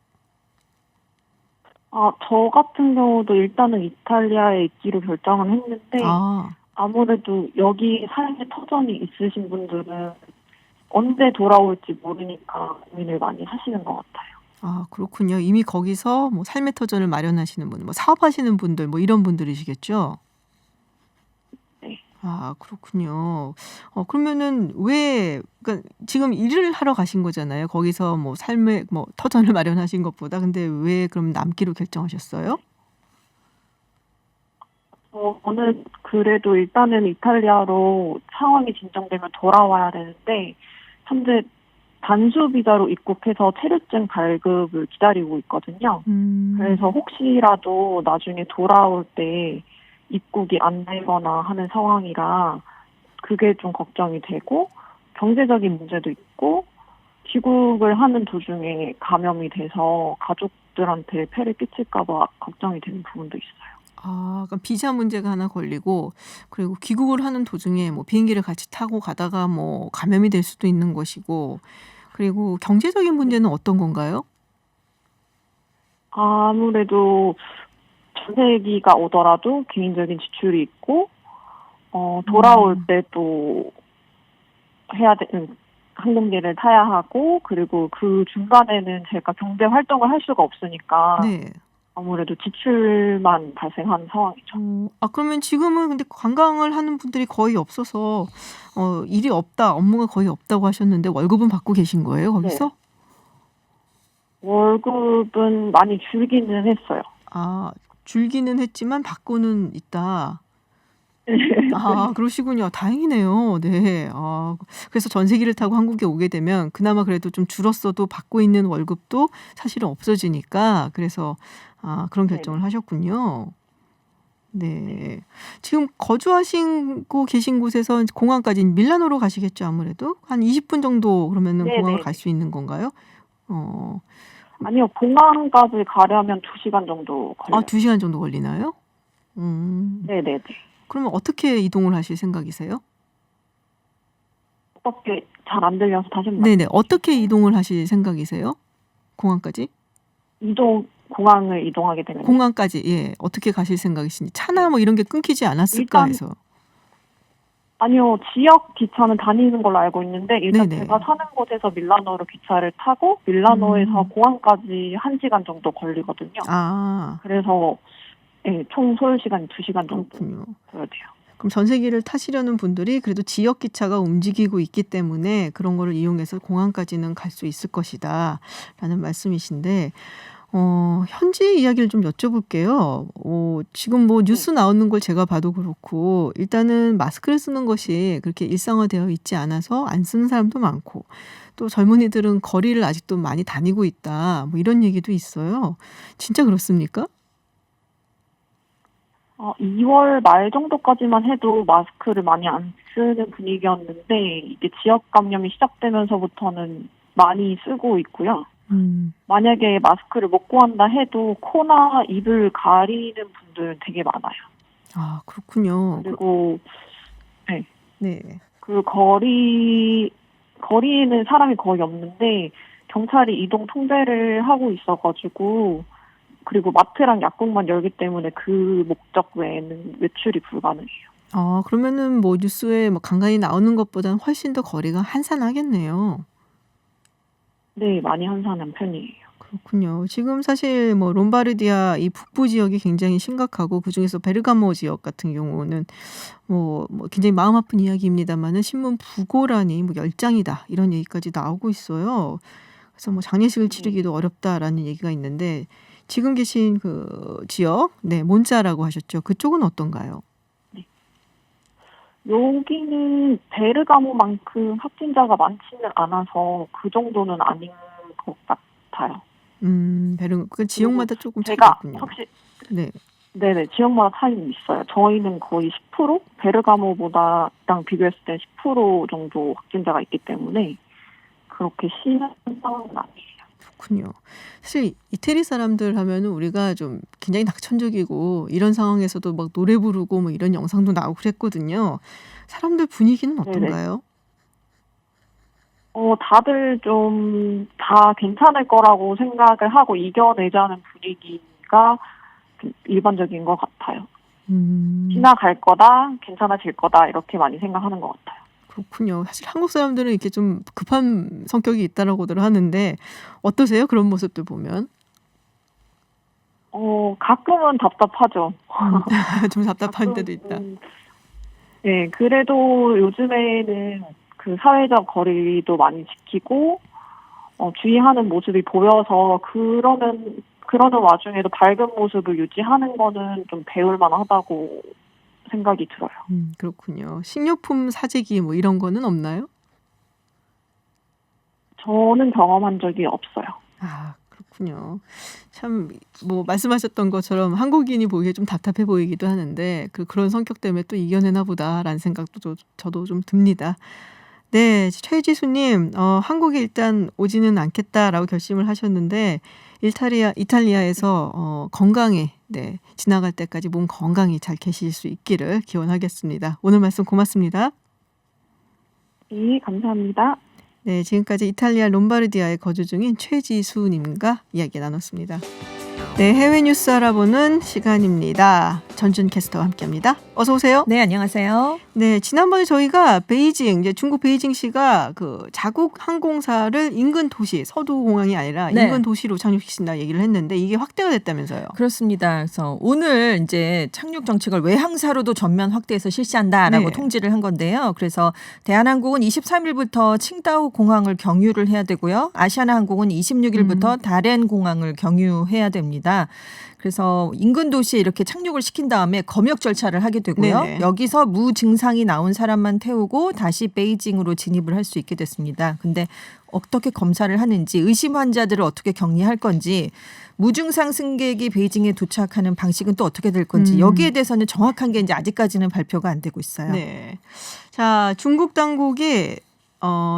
[SPEAKER 5] 저 같은 경우도 일단은 이탈리아에 있기로 결정은 했는데
[SPEAKER 1] 아,
[SPEAKER 5] 아무래도 여기 삶의 터전이 있으신 분들은 언제 돌아올지 모르니까 고민을 많이 하시는 것 같아요.
[SPEAKER 1] 아, 그렇군요. 이미 거기서 뭐 삶의 터전을 마련하시는 분, 뭐 사업하시는 분들, 뭐 이런 분들이시겠죠?
[SPEAKER 5] 네.
[SPEAKER 1] 아, 그렇군요. 그러면은 그러니까 지금 일을 하러 가신 거잖아요. 거기서 뭐 삶의 뭐 터전을 마련하신 것보다. 근데 왜 그럼 남기로 결정하셨어요?
[SPEAKER 5] 저는 그래도 일단은 이탈리아로 상황이 진정되면 돌아와야 되는데 현재 단수 비자로 입국해서 체류증 발급을 기다리고 있거든요. 그래서 혹시라도 나중에 돌아올 때 입국이 안 되거나 하는 상황이라 그게 좀 걱정이 되고 경제적인 문제도 있고 귀국을 하는 도중에 감염이 돼서 가족들한테 폐를 끼칠까 봐 걱정이 되는 부분도 있어요.
[SPEAKER 1] 아, 그럼 비자 문제가 하나 걸리고 그리고 귀국을 하는 도중에 뭐 비행기를 같이 타고 가다가 뭐 감염이 될 수도 있는 것이고 그리고 경제적인 문제는 어떤 건가요?
[SPEAKER 5] 아무래도 전세기가 오더라도 개인적인 지출이 있고 돌아올 때 또 항공기를 타야 하고 그리고 그 중간에는 제가 경제 활동을 할 수가 없으니까
[SPEAKER 1] 네.
[SPEAKER 5] 아무래도 지출만 발생하는 상황이죠.
[SPEAKER 1] 그러면 지금은 근데 관광을 하는 분들이 거의 없어서 일이 없다, 업무가 거의 없다고 하셨는데 월급은 받고 계신 거예요, 거기서?
[SPEAKER 5] 월급은 많이 줄기는 했어요.
[SPEAKER 1] 아, 줄기는 했지만 받고는 있다. 아, 그러시군요. 다행이네요. 네. 그래서 전세기를 타고 한국에 오게 되면 그나마 그래도 좀 줄었어도 받고 있는 월급도 사실은 없어지니까 그래서 그런 결정을 하셨군요. 네. 지금 거주하시고 계신 곳에서 공항까지 밀라노로 가시겠죠, 아무래도? 한 20분 정도 그러면은
[SPEAKER 5] 네네네.
[SPEAKER 1] 공항을 갈 수 있는 건가요?
[SPEAKER 5] 아니요, 공항까지 가려면 2시간 정도 걸려요.
[SPEAKER 1] 2시간 정도 걸리나요?
[SPEAKER 5] 네네네.
[SPEAKER 1] 그러면 어떻게 이동을 하실 생각이세요?
[SPEAKER 5] 어떻게 잘 안 들려서 다시 한번
[SPEAKER 1] 네네. 어떻게 이동을 하실 생각이세요? 공항까지?
[SPEAKER 5] 공항을 이동하게 되면
[SPEAKER 1] 공항까지, 예. 어떻게 가실 생각이신지. 차나 뭐 이런 게 끊기지 않았을까
[SPEAKER 5] 일단
[SPEAKER 1] 해서.
[SPEAKER 5] 아니요, 지역 기차는 다니는 걸로 알고 있는데 일단
[SPEAKER 1] 네네.
[SPEAKER 5] 제가 사는 곳에서 밀라노로 기차를 타고 밀라노에서 공항까지 1시간 정도 걸리거든요.
[SPEAKER 1] 아,
[SPEAKER 5] 그래서 총 소요 시간이 2시간 정도
[SPEAKER 1] 그렇군요.
[SPEAKER 5] 써야 돼요.
[SPEAKER 1] 그럼 전세기를 타시려는 분들이 그래도 지역 기차가 움직이고 있기 때문에 그런 거를 이용해서 공항까지는 갈 수 있을 것이다 라는 말씀이신데 현지 이야기를 좀 여쭤볼게요. 지금 뭐 뉴스 나오는 걸 제가 봐도 그렇고 일단은 마스크를 쓰는 것이 그렇게 일상화되어 있지 않아서 안 쓰는 사람도 많고 또 젊은이들은 거리를 아직도 많이 다니고 있다. 뭐 이런 얘기도 있어요. 진짜 그렇습니까?
[SPEAKER 5] 2월 말 정도까지만 해도 마스크를 많이 안 쓰는 분위기였는데 이게 지역 감염이 시작되면서부터는 많이 쓰고 있고요. 만약에 마스크를 못 구한다 해도 코나 입을 가리는 분들은 되게 많아요.
[SPEAKER 1] 아, 그렇군요.
[SPEAKER 5] 그리고
[SPEAKER 1] 네.
[SPEAKER 5] 그 거리에는 사람이 거의 없는데 경찰이 이동 통제를 하고 있어가지고 그리고 마트랑 약국만 열기 때문에 그 목적 외에는 외출이 불가능해요.
[SPEAKER 1] 그러면은 뭐 뉴스에 뭐 간간히 나오는 것보다는 훨씬 더 거리가 한산하겠네요.
[SPEAKER 5] 네, 많이 한산한 편이에요.
[SPEAKER 1] 그렇군요. 지금 사실 뭐 롬바르디아 이 북부 지역이 굉장히 심각하고 그중에서 베르가모 지역 같은 경우는 뭐 굉장히 마음 아픈 이야기입니다만은 신문 부고란이 뭐 열장이다 이런 얘기까지 나오고 있어요. 그래서 뭐 장례식을 치르기도 어렵다라는 얘기가 있는데 지금 계신 그 지역, 네, 몬자라고 하셨죠. 그쪽은 어떤가요?
[SPEAKER 5] 여기는 베르가모만큼 확진자가 많지는 않아서 그 정도는 아닌 것 같아요.
[SPEAKER 1] 그 지역마다 조금
[SPEAKER 5] 제가
[SPEAKER 1] 차이가 있군요.
[SPEAKER 5] 확실히
[SPEAKER 1] 네.
[SPEAKER 5] 네네, 지역마다 차이는 있어요. 저희는 거의 10%? 베르가모보다랑 비교했을 때 10% 정도 확진자가 있기 때문에 그렇게 심한 상황은 아니에요.
[SPEAKER 1] 그렇군요. 사실 이태리 사람들 하면은 우리가 좀 굉장히 낙천적이고 이런 상황에서도 막 노래 부르고 뭐 이런 영상도 나오고 그랬거든요. 사람들 분위기는 어떤가요?
[SPEAKER 5] 다들 좀 다 괜찮을 거라고 생각을 하고 이겨내자는 분위기가 일반적인 것 같아요. 지나갈 거다, 괜찮아질 거다 이렇게 많이 생각하는 것 같아요.
[SPEAKER 1] 그렇군요. 사실 한국 사람들은 이렇게 좀 급한 성격이 있다라고들 하는데 어떠세요? 그런 모습들 보면.
[SPEAKER 5] 가끔은 답답하죠.
[SPEAKER 1] 좀 답답한 때도 있다.
[SPEAKER 5] 네, 그래도 요즘에는 그 사회적 거리도 많이 지키고 주의하는 모습이 보여서 그러는 와중에도 밝은 모습을 유지하는 거는 좀 배울 만하다고 생각이 들어요.
[SPEAKER 1] 그렇군요. 식료품 사재기 뭐 이런 거는 없나요?
[SPEAKER 5] 저는 경험한 적이 없어요.
[SPEAKER 1] 그렇군요. 참 뭐 말씀하셨던 것처럼 한국인이 보기에 좀 답답해 보이기도 하는데 그런 성격 때문에 또 이겨내나 보다라는 생각도 저도 좀 듭니다. 네, 최지수님, 한국에 일단 오지는 않겠다라고 결심을 하셨는데 이탈리아에서 건강에 지나갈 때까지 몸 건강히 잘 계실 수 있기를 기원하겠습니다. 오늘 말씀 고맙습니다.
[SPEAKER 5] 네, 감사합니다.
[SPEAKER 1] 네, 지금까지 이탈리아 롬바르디아에 거주 중인 최지수님과 이야기 나눴습니다. 네, 해외 뉴스 알아보는 시간입니다. 전준 캐스터와 함께합니다. 어서 오세요.
[SPEAKER 6] 네, 안녕하세요.
[SPEAKER 1] 네, 지난번에 저희가 베이징, 이제 중국 베이징시가 그 자국 항공사를 인근 도시, 서도 공항이 아니라
[SPEAKER 6] 네.
[SPEAKER 1] 인근 도시로 착륙시킨다 얘기를 했는데 이게 확대가 됐다면서요.
[SPEAKER 6] 그렇습니다. 그래서 오늘 이제 착륙 정책을 외항사로도 전면 확대해서 실시한다라고
[SPEAKER 1] 네.
[SPEAKER 6] 통지를 한 건데요. 그래서 대한항공은 23일부터 칭다오 공항을 경유를 해야 되고요. 아시아나항공은 26일부터 다롄 공항을 경유해야 됩니다. 그래서 인근 도시에 이렇게 착륙을 시킨 다음에 검역 절차를 하게 되고요.
[SPEAKER 1] 네네.
[SPEAKER 6] 여기서 무증상이 나온 사람만 태우고 다시 베이징으로 진입을 할 수 있게 됐습니다. 근데 어떻게 검사를 하는지, 의심 환자들을 어떻게 격리할 건지, 무증상 승객이 베이징에 도착하는 방식은 또 어떻게 될 건지 여기에 대해서는 정확한 게 이제 아직까지는 발표가 안 되고 있어요.
[SPEAKER 1] 네. 자, 중국 당국이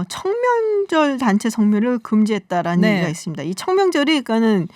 [SPEAKER 1] 청명절 단체 성묘를 금지했다라는
[SPEAKER 6] 네.
[SPEAKER 1] 얘기가 있습니다. 이 청명절이 그러니까는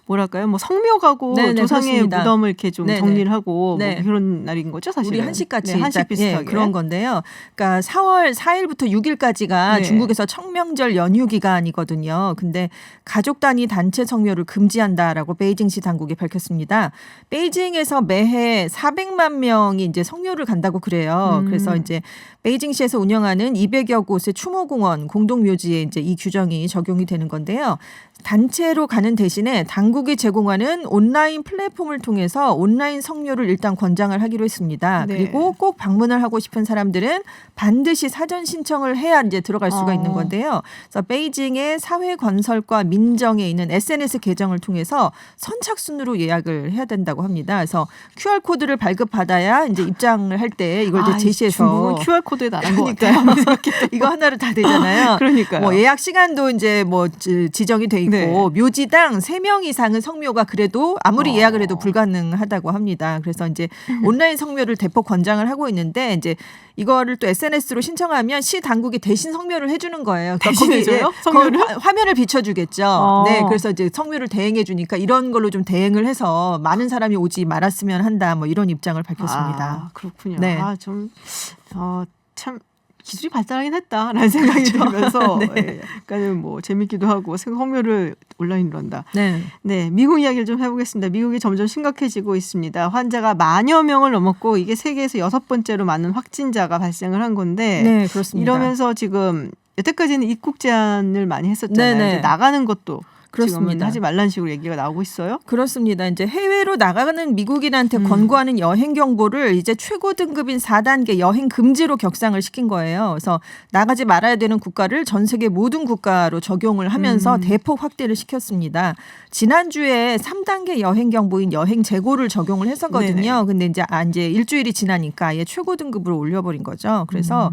[SPEAKER 1] 뭐랄까요? 뭐 성묘가고
[SPEAKER 6] 네네,
[SPEAKER 1] 조상의
[SPEAKER 6] 그렇습니다.
[SPEAKER 1] 무덤을 이렇게 좀
[SPEAKER 6] 네네.
[SPEAKER 1] 정리를 하고
[SPEAKER 6] 네.
[SPEAKER 1] 뭐 그런 날인 거죠, 사실은.
[SPEAKER 6] 우리 한식같이
[SPEAKER 1] 네, 한식
[SPEAKER 6] 딱,
[SPEAKER 1] 비슷하게.
[SPEAKER 6] 그런 건데요. 그러니까 4월 4일부터 6일까지가
[SPEAKER 1] 네.
[SPEAKER 6] 중국에서 청명절 연휴 기간이거든요. 근데 가족 단위 단체 성묘를 금지한다라고 베이징시 당국이 밝혔습니다. 베이징에서 매해 400만 명이 이제 성묘를 간다고 그래요. 그래서 이제 베이징시에서 운영하는 200여 곳의 추모공원 공동묘지에 이제 이 규정이 적용이 되는 건데요. 단체로 가는 대신에 당국이 제공하는 온라인 플랫폼을 통해서 온라인 성묘를 일단 권장을 하기로 했습니다.
[SPEAKER 1] 네.
[SPEAKER 6] 그리고 꼭 방문을 하고 싶은 사람들은 반드시 사전 신청을 해야 이제 들어갈 수가 있는 건데요. 그래서 베이징의 사회건설과 민정에 있는 SNS 계정을 통해서 선착순으로 예약을 해야 된다고 합니다. 그래서 QR 코드를 발급받아야 이제 입장을 할 때 이걸 이제 제시해서
[SPEAKER 1] 중국은 QR 코드에 나간 것 같아요.
[SPEAKER 6] 이거 하나로 다 되잖아요.
[SPEAKER 1] 그러니까요.
[SPEAKER 6] 뭐 예약 시간도 이제 뭐 지정이 돼 있고
[SPEAKER 1] 네.
[SPEAKER 6] 묘지당 3명 이상은 성묘가 그래도 아무리 예약을 해도 불가능하다고 합니다. 그래서 이제 온라인 성묘를 대폭 권장을 하고 있는데 이제 이거를 또 SNS로 신청하면 시 당국이 대신 성묘를 해주는 거예요.
[SPEAKER 1] 대신
[SPEAKER 6] 거기
[SPEAKER 1] 해줘요?
[SPEAKER 6] 예,
[SPEAKER 1] 성묘를?
[SPEAKER 6] 화면을 비춰주겠죠. 네, 그래서 이제 성묘를 대행해 주니까 이런 걸로 좀 대행을 해서 많은 사람이 오지 말았으면 한다. 뭐 이런 입장을 밝혔습니다.
[SPEAKER 1] 그렇군요.
[SPEAKER 6] 네.
[SPEAKER 1] 참 기술이 발달하긴 했다라는 생각이 들면서
[SPEAKER 6] 네.
[SPEAKER 1] 예, 약간은 뭐 재밌기도 하고 성묘를 온라인으로 한다.
[SPEAKER 6] 네.
[SPEAKER 1] 네, 미국 이야기를 좀 해보겠습니다. 미국이 점점 심각해지고 있습니다. 환자가 10,000여 명을 넘었고 이게 세계에서 6번째로 많은 확진자가 발생을 한 건데
[SPEAKER 6] 네, 그렇습니다.
[SPEAKER 1] 이러면서 지금 여태까지는 입국 제한을 많이 했었잖아요.
[SPEAKER 6] 네네.
[SPEAKER 1] 이제 나가는 것도 지금은
[SPEAKER 6] 그렇습니다.
[SPEAKER 1] 하지 말라는 식으로 얘기가 나오고 있어요.
[SPEAKER 6] 그렇습니다. 이제 해외로 나가는 미국인한테 권고하는 여행 경보를 이제 최고 등급인 4단계 여행 금지로 격상을 시킨 거예요. 그래서 나가지 말아야 되는 국가를 전 세계 모든 국가로 적용을 하면서 대폭 확대를 시켰습니다. 지난주에 3단계 여행 경보인 여행 재고를 적용을 했었거든요. 근데 이제 일주일이 지나니까 아예 최고 등급으로 올려버린 거죠. 그래서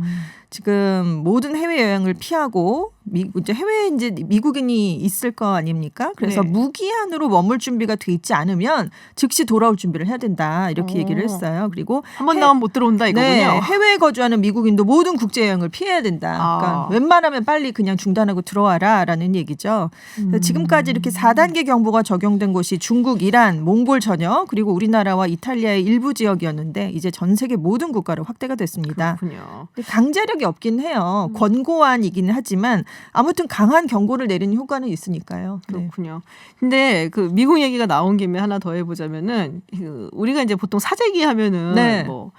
[SPEAKER 6] 지금 모든 해외 여행을 피하고 이제 해외에 이제 미국인이 있을 거 아닙니까? 그래서
[SPEAKER 1] 네.
[SPEAKER 6] 무기한으로 머물 준비가 돼 있지 않으면 즉시 돌아올 준비를 해야 된다 이렇게 얘기를 했어요. 그리고
[SPEAKER 1] 한 번 나오면 못 들어온다 이거군요.
[SPEAKER 6] 네, 해외에 거주하는 미국인도 모든 국제 여행을 피해야 된다. 그러니까 웬만하면 빨리 그냥 중단하고 들어와라라는 얘기죠. 그래서 지금까지 이렇게 4단계 경보가 적용된 곳이 중국, 이란, 몽골 전역 그리고 우리나라와 이탈리아의 일부 지역이었는데 이제 전 세계 모든 국가로 확대가 됐습니다.
[SPEAKER 1] 그렇군요.
[SPEAKER 6] 강제력이 없긴 해요. 권고안이긴 하지만 아무튼 강한 경고를 내리는 효과는 있으니까요. 네.
[SPEAKER 1] 그렇군요. 근데 그 미국 얘기가 나온 김에 하나 더 해보자면은 우리가 이제 보통 사재기 하면은
[SPEAKER 6] 네.
[SPEAKER 1] 뭐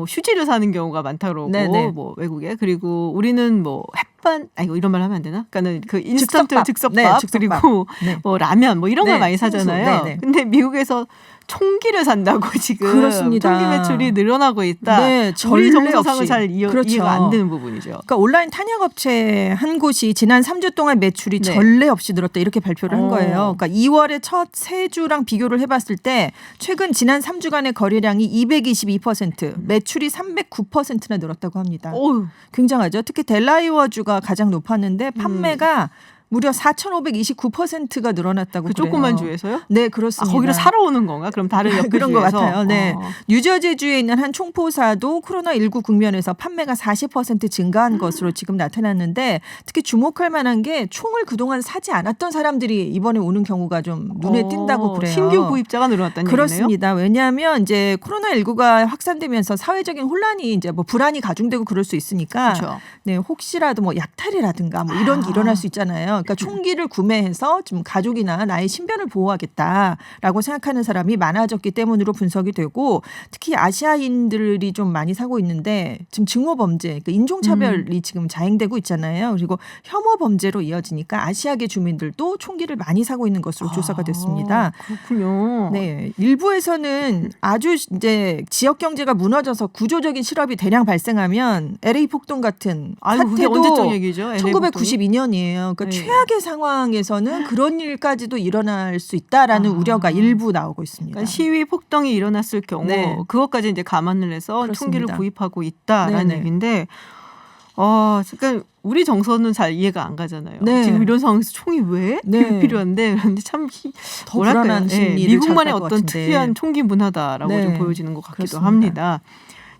[SPEAKER 1] 휴지를 사는 경우가 많다 그러고
[SPEAKER 6] 네네.
[SPEAKER 1] 뭐 외국에 그리고 우리는 뭐 햇반 이거 이런 말 하면 안 되나? 그러니까는 그 인스턴트 즉석밥,
[SPEAKER 6] 네, 즉석밥.
[SPEAKER 1] 그리고
[SPEAKER 6] 네.
[SPEAKER 1] 뭐 라면 뭐 이런 걸
[SPEAKER 6] 네,
[SPEAKER 1] 많이
[SPEAKER 6] 생수.
[SPEAKER 1] 사잖아요.
[SPEAKER 6] 네네.
[SPEAKER 1] 근데 미국에서 총기를 산다고 지금
[SPEAKER 6] 그렇습니다.
[SPEAKER 1] 총기 매출이 늘어나고 있다.
[SPEAKER 6] 네,
[SPEAKER 1] 우리
[SPEAKER 6] 전례
[SPEAKER 1] 정서상은
[SPEAKER 6] 없이.
[SPEAKER 1] 잘
[SPEAKER 6] 그렇죠.
[SPEAKER 1] 이해가 안 되는 부분이죠.
[SPEAKER 6] 그러니까 온라인 탄약업체 한 곳이 지난 3주 동안 매출이
[SPEAKER 1] 네.
[SPEAKER 6] 전례 없이 늘었다 이렇게 발표를 한
[SPEAKER 1] 어.
[SPEAKER 6] 거예요. 그러니까 2월의 첫 세 주랑 비교를 해봤을 때 최근 지난 3주간의 거래량이 222%, 매출이 309%나 늘었다고 합니다.
[SPEAKER 1] 어우,
[SPEAKER 6] 굉장하죠. 특히 델라이어주가 가장 높았는데 판매가 무려 4,529%가 늘어났다고
[SPEAKER 1] 그
[SPEAKER 6] 그래요.
[SPEAKER 1] 조그만 주에서요?
[SPEAKER 6] 네, 그렇습니다.
[SPEAKER 1] 거기로 사러 오는 건가? 그럼 다른 옆
[SPEAKER 6] 그런 것
[SPEAKER 1] 주에서?
[SPEAKER 6] 같아요. 네.
[SPEAKER 1] 어.
[SPEAKER 6] 뉴저지주에 있는 한 총포사도 코로나19 국면에서 판매가 40% 증가한 것으로 지금 나타났는데 특히 주목할 만한 게 총을 그동안 사지 않았던 사람들이 이번에 오는 경우가 좀 눈에 띈다고 그래요.
[SPEAKER 1] 신규 구입자가 늘어났다는 얘기네요.
[SPEAKER 6] 그렇습니다. 왜냐하면 이제 코로나19가 확산되면서 사회적인 혼란이 이제 뭐 불안이 가중되고 그럴 수 있으니까
[SPEAKER 1] 그렇죠.
[SPEAKER 6] 네, 혹시라도 뭐 약탈이라든가 뭐 이런 게 일어날 수 있잖아요. 그러니까 총기를 구매해서 좀 가족이나 나의 신변을 보호하겠다라고 생각하는 사람이 많아졌기 때문으로 분석이 되고 특히 아시아인들이 좀 많이 사고 있는데 지금 증오 범죄, 그러니까 인종차별이 지금 자행되고 있잖아요. 그리고 혐오 범죄로 이어지니까 아시아계 주민들도 총기를 많이 사고 있는 것으로 조사가 됐습니다.
[SPEAKER 1] 그렇군요.
[SPEAKER 6] 네, 일부에서는 아주 이제 지역 경제가 무너져서 구조적인 실업이 대량 발생하면 LA 폭동 같은
[SPEAKER 1] 아유, 그게
[SPEAKER 6] 사태도
[SPEAKER 1] 언제적 얘기죠?
[SPEAKER 6] 1992년이에요. 그러니까
[SPEAKER 1] 네.
[SPEAKER 6] 최악의 상황에서는 그런 일까지도 일어날 수 있다라는 우려가 일부 나오고 있습니다.
[SPEAKER 1] 그러니까 시위 폭동이 일어났을 경우
[SPEAKER 6] 네.
[SPEAKER 1] 그것까지 이제 감안을 해서
[SPEAKER 6] 그렇습니다.
[SPEAKER 1] 총기를 구입하고 있다라는
[SPEAKER 6] 네네.
[SPEAKER 1] 얘기인데, 그러니까 우리 정서는 잘 이해가 안 가잖아요.
[SPEAKER 6] 네.
[SPEAKER 1] 지금 이런 상황에서 총이 왜
[SPEAKER 6] 네.
[SPEAKER 1] 필요한데 그런데 참
[SPEAKER 6] 더
[SPEAKER 1] 뭐랄까요?
[SPEAKER 6] 불안한 심리를
[SPEAKER 1] 미국만의
[SPEAKER 6] 자극할 것
[SPEAKER 1] 어떤
[SPEAKER 6] 같은데.
[SPEAKER 1] 특이한 총기 문화다라고
[SPEAKER 6] 네.
[SPEAKER 1] 좀 보여지는 것 같기도
[SPEAKER 6] 그렇습니다.
[SPEAKER 1] 합니다.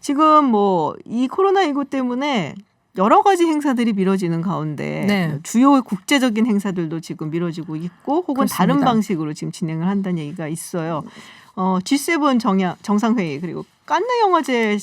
[SPEAKER 1] 지금 뭐 이 코로나19 때문에 여러 가지 행사들이 미뤄지는 가운데
[SPEAKER 6] 네.
[SPEAKER 1] 주요 국제적인 행사들도 지금 미뤄지고 있고 혹은
[SPEAKER 6] 그렇습니다.
[SPEAKER 1] 다른 방식으로 지금 진행을 한다는 얘기가 있어요. G7 정상회의 그리고 칸느 영화제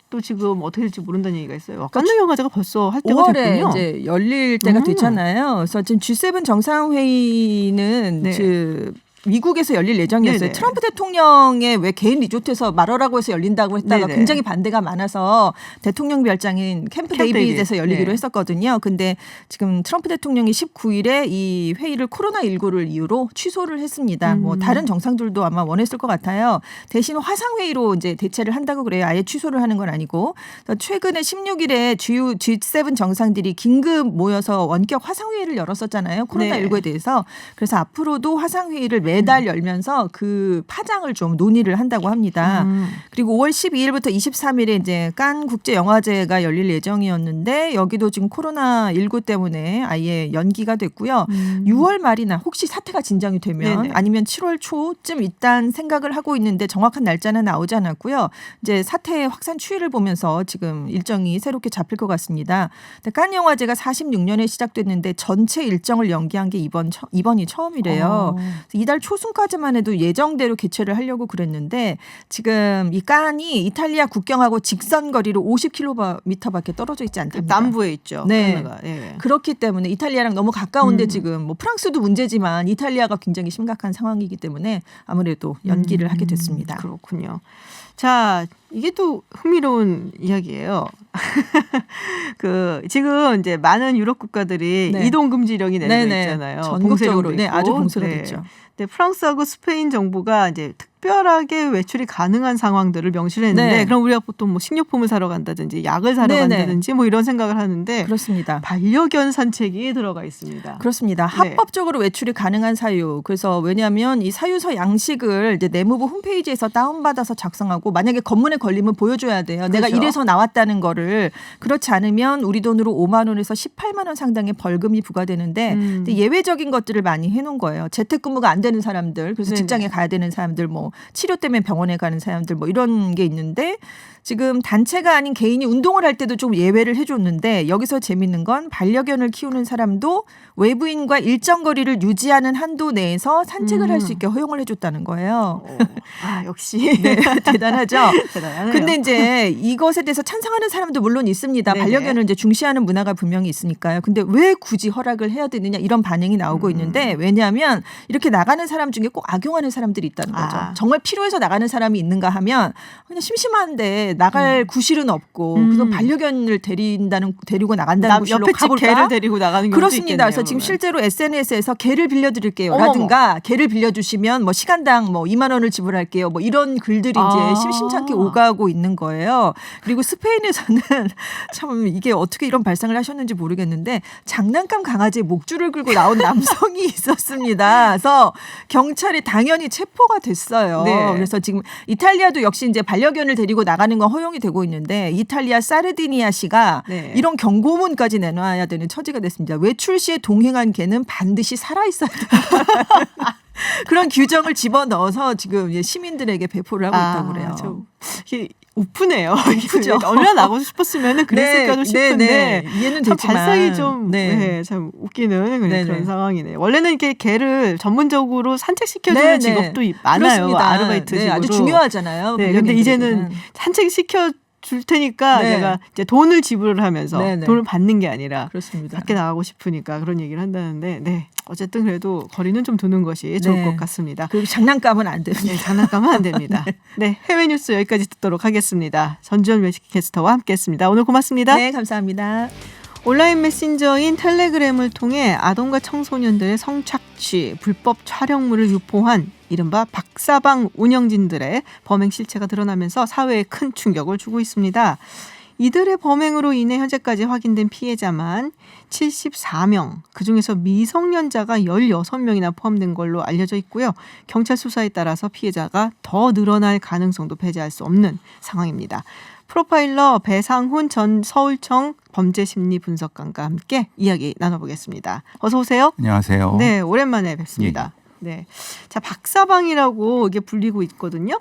[SPEAKER 1] 또 지금 어떻게 될지 모른다는 얘기가 있어요. 칸느 영화제가 벌써 할 때가
[SPEAKER 6] 5월에
[SPEAKER 1] 됐군요.
[SPEAKER 6] 이제 열릴 때가 됐잖아요. 그래서 지금 G7 정상회의는
[SPEAKER 1] 네.
[SPEAKER 6] 그 미국에서 열릴 예정이었어요.
[SPEAKER 1] 네네.
[SPEAKER 6] 트럼프 대통령의 왜 개인 리조트에서 말하라고 해서 열린다고 했다가
[SPEAKER 1] 네네.
[SPEAKER 6] 굉장히 반대가 많아서 대통령 별장인 캠프 데이빗에서 열리기로
[SPEAKER 1] 네.
[SPEAKER 6] 했었거든요. 근데 지금 트럼프 대통령이 19일에 이 회의를 코로나19를 이유로 취소를 했습니다. 뭐 다른 정상들도 아마 원했을 것 같아요. 대신 화상회의로 이제 대체를 한다고 그래요. 아예 취소를 하는 건 아니고. 최근에 16일에 주요 G7 정상들이 긴급 모여서 원격 화상회의를 열었었잖아요. 코로나19에
[SPEAKER 1] 네.
[SPEAKER 6] 대해서. 그래서 앞으로도 화상회의를 매달 열면서 그 파장을 좀 논의를 한다고 합니다. 그리고 5월 12일부터 23일에 이제 칸 국제 영화제가 열릴 예정이었는데 여기도 지금 코로나19 때문에 아예 연기가 됐고요. 6월 말이나 혹시 사태가 진정이 되면
[SPEAKER 1] 네네.
[SPEAKER 6] 아니면 7월 초쯤 일단 생각을 하고 있는데 정확한 날짜는 나오지 않았고요. 이제 사태 확산 추이를 보면서 지금 일정이 새롭게 잡힐 것 같습니다. 칸 영화제가 46년에 시작됐는데 전체 일정을 연기한 게 이번이 처음이래요. 이달 초순까지만 해도 예정대로 개최를 하려고 그랬는데 지금 이 칸이 이탈리아 국경하고 직선 거리로 50km밖에 떨어져 있지 않답니다.
[SPEAKER 1] 남부에 있죠.
[SPEAKER 6] 네.
[SPEAKER 1] 칸느가. 예.
[SPEAKER 6] 그렇기 때문에 이탈리아랑 너무 가까운데 지금 뭐 프랑스도 문제지만 이탈리아가 굉장히 심각한 상황이기 때문에 아무래도 연기를 하게 됐습니다.
[SPEAKER 1] 그렇군요. 자, 이게 또 흥미로운 이야기예요. 지금 이제 많은 유럽 국가들이
[SPEAKER 6] 네.
[SPEAKER 1] 이동 금지령이 내려져
[SPEAKER 6] 네네.
[SPEAKER 1] 있잖아요.
[SPEAKER 6] 전국적으로
[SPEAKER 1] 봉쇄령도
[SPEAKER 6] 아주
[SPEAKER 1] 있고.
[SPEAKER 6] 봉쇄가
[SPEAKER 1] 네.
[SPEAKER 6] 됐죠.
[SPEAKER 1] 근데 프랑스하고 스페인 정부가 이제 특별하게 외출이 가능한 상황들을 명시를 했는데
[SPEAKER 6] 네.
[SPEAKER 1] 그럼 우리가 보통 뭐 식료품을 사러 간다든지 약을 사러
[SPEAKER 6] 네네.
[SPEAKER 1] 간다든지 뭐 이런 생각을 하는데
[SPEAKER 6] 그렇습니다.
[SPEAKER 1] 반려견 산책이 들어가 있습니다.
[SPEAKER 6] 그렇습니다.
[SPEAKER 1] 네.
[SPEAKER 6] 합법적으로 외출이 가능한 사유. 그래서 왜냐하면 이 사유서 양식을 이제 내무부 홈페이지에서 다운받아서 작성하고 만약에 검문에 걸리면 보여줘야 돼요. 내가
[SPEAKER 1] 그렇죠.
[SPEAKER 6] 이래서 나왔다는 거를. 그렇지 않으면 우리 돈으로 5만 원에서 18만 원 상당의 벌금이 부과되는데 근데 예외적인 것들을 많이 해놓은 거예요. 재택근무가 안 되는 사람들, 그래서
[SPEAKER 1] 네네.
[SPEAKER 6] 직장에 가야 되는 사람들, 뭐 치료 때문에 병원에 가는 사람들, 뭐 이런 게 있는데 지금 단체가 아닌 개인이 운동을 할 때도 좀 예외를 해줬는데 여기서 재밌는 건 반려견을 키우는 사람도 외부인과 일정 거리를 유지하는 한도 내에서 산책을 할 수 있게 허용을 해줬다는 거예요.
[SPEAKER 1] 아, 역시
[SPEAKER 6] 네, 대단하죠.
[SPEAKER 1] 대단하네요.
[SPEAKER 6] 근데 이제 이것에 대해서 찬성하는 사람도 물론 있습니다.
[SPEAKER 1] 네네.
[SPEAKER 6] 반려견을 이제 중시하는 문화가 분명히 있으니까요. 근데 왜 굳이 허락을 해야 되느냐 이런 반응이 나오고 있는데 왜냐하면 이렇게 나가는 사람 중에 꼭 악용하는 사람들이 있다는 거죠.
[SPEAKER 1] 아.
[SPEAKER 6] 정말 필요해서 나가는 사람이 있는가 하면 그냥 심심한데 나갈 구실은 없고 그래서 반려견을 데리고 나간다는 곳으로
[SPEAKER 1] 옆에 집
[SPEAKER 6] 가볼까?
[SPEAKER 1] 개를 데리고 나가는 경우도
[SPEAKER 6] 그렇습니다.
[SPEAKER 1] 있겠네요,
[SPEAKER 6] 그래서 지금
[SPEAKER 1] 그러면.
[SPEAKER 6] 실제로 SNS에서 개를 빌려드릴게요.
[SPEAKER 1] 어머머.
[SPEAKER 6] 라든가 개를 빌려주시면 뭐 시간당 뭐 2만 원을 지불할게요. 뭐 이런 글들이
[SPEAKER 1] 아.
[SPEAKER 6] 이제 심심찮게 오가고 있는 거예요. 그리고 스페인에서는 참 이게 어떻게 이런 발상을 하셨는지 모르겠는데 장난감 강아지에 목줄을 끌고 나온 남성이 있었습니다. 그래서 경찰이 당연히 체포가 됐어요.
[SPEAKER 1] 네.
[SPEAKER 6] 그래서 지금 이탈리아도 역시 이제 반려견을 데리고 나가는 건 허용이 되고 있는데 이탈리아 사르디니아시가
[SPEAKER 1] 네.
[SPEAKER 6] 이런 경고문까지 내놔야 되는 처지가 됐습니다. 외출 시에 동행한 개는 반드시 살아 있어야 된다. 그런 규정을 집어넣어서 지금 이제 시민들에게 배포를 하고 있다고 그래요.
[SPEAKER 1] 이게 우프네요.
[SPEAKER 6] 우프죠.
[SPEAKER 1] 얼마나 나가고 싶었으면 그랬을까도 싶은데
[SPEAKER 6] 이해는
[SPEAKER 1] 참
[SPEAKER 6] 되지만
[SPEAKER 1] 발상이 좀
[SPEAKER 6] 네.
[SPEAKER 1] 참 웃기는
[SPEAKER 6] 네네.
[SPEAKER 1] 그런 상황이네요. 원래는 이렇게 개를 전문적으로 산책시켜주는
[SPEAKER 6] 네네.
[SPEAKER 1] 직업도 많아요.
[SPEAKER 6] 그렇습니다.
[SPEAKER 1] 아르바이트식으로.
[SPEAKER 6] 네, 아주 중요하잖아요.
[SPEAKER 1] 네, 근데 이제는
[SPEAKER 6] 반려견들에게는.
[SPEAKER 1] 산책시켜 줄 테니까
[SPEAKER 6] 네.
[SPEAKER 1] 내가 이제 돈을 지불을 하면서
[SPEAKER 6] 네네.
[SPEAKER 1] 돈을 받는 게 아니라
[SPEAKER 6] 그렇습니다.
[SPEAKER 1] 밖에 나가고 싶으니까 그런 얘기를 한다는데 네. 어쨌든 그래도 거리는 좀 두는 것이 좋을
[SPEAKER 6] 네.
[SPEAKER 1] 것 같습니다.
[SPEAKER 6] 그리고 장난감은 안 됩니다.
[SPEAKER 1] 네, 장난감은 안 됩니다. 네, 해외 뉴스 여기까지 듣도록 하겠습니다. 전주현 매스캐스터와 함께했습니다. 오늘 고맙습니다.
[SPEAKER 6] 네, 감사합니다.
[SPEAKER 1] 온라인 메신저인 텔레그램을 통해 아동과 청소년들의 성착취, 불법 촬영물을 유포한 이른바 박사방 운영진들의 범행 실체가 드러나면서 사회에 큰 충격을 주고 있습니다. 이들의 범행으로 인해 현재까지 확인된 피해자만 74명, 그중에서 미성년자가 16명이나 포함된 걸로 알려져 있고요. 경찰 수사에 따라서 피해자가 더 늘어날 가능성도 배제할 수 없는 상황입니다. 프로파일러 배상훈 전 서울청 범죄심리분석관과 함께 이야기 나눠보겠습니다. 어서 오세요.
[SPEAKER 7] 안녕하세요.
[SPEAKER 1] 네, 오랜만에 뵙습니다. 네, 자 박사방이라고 이게 불리고 있거든요.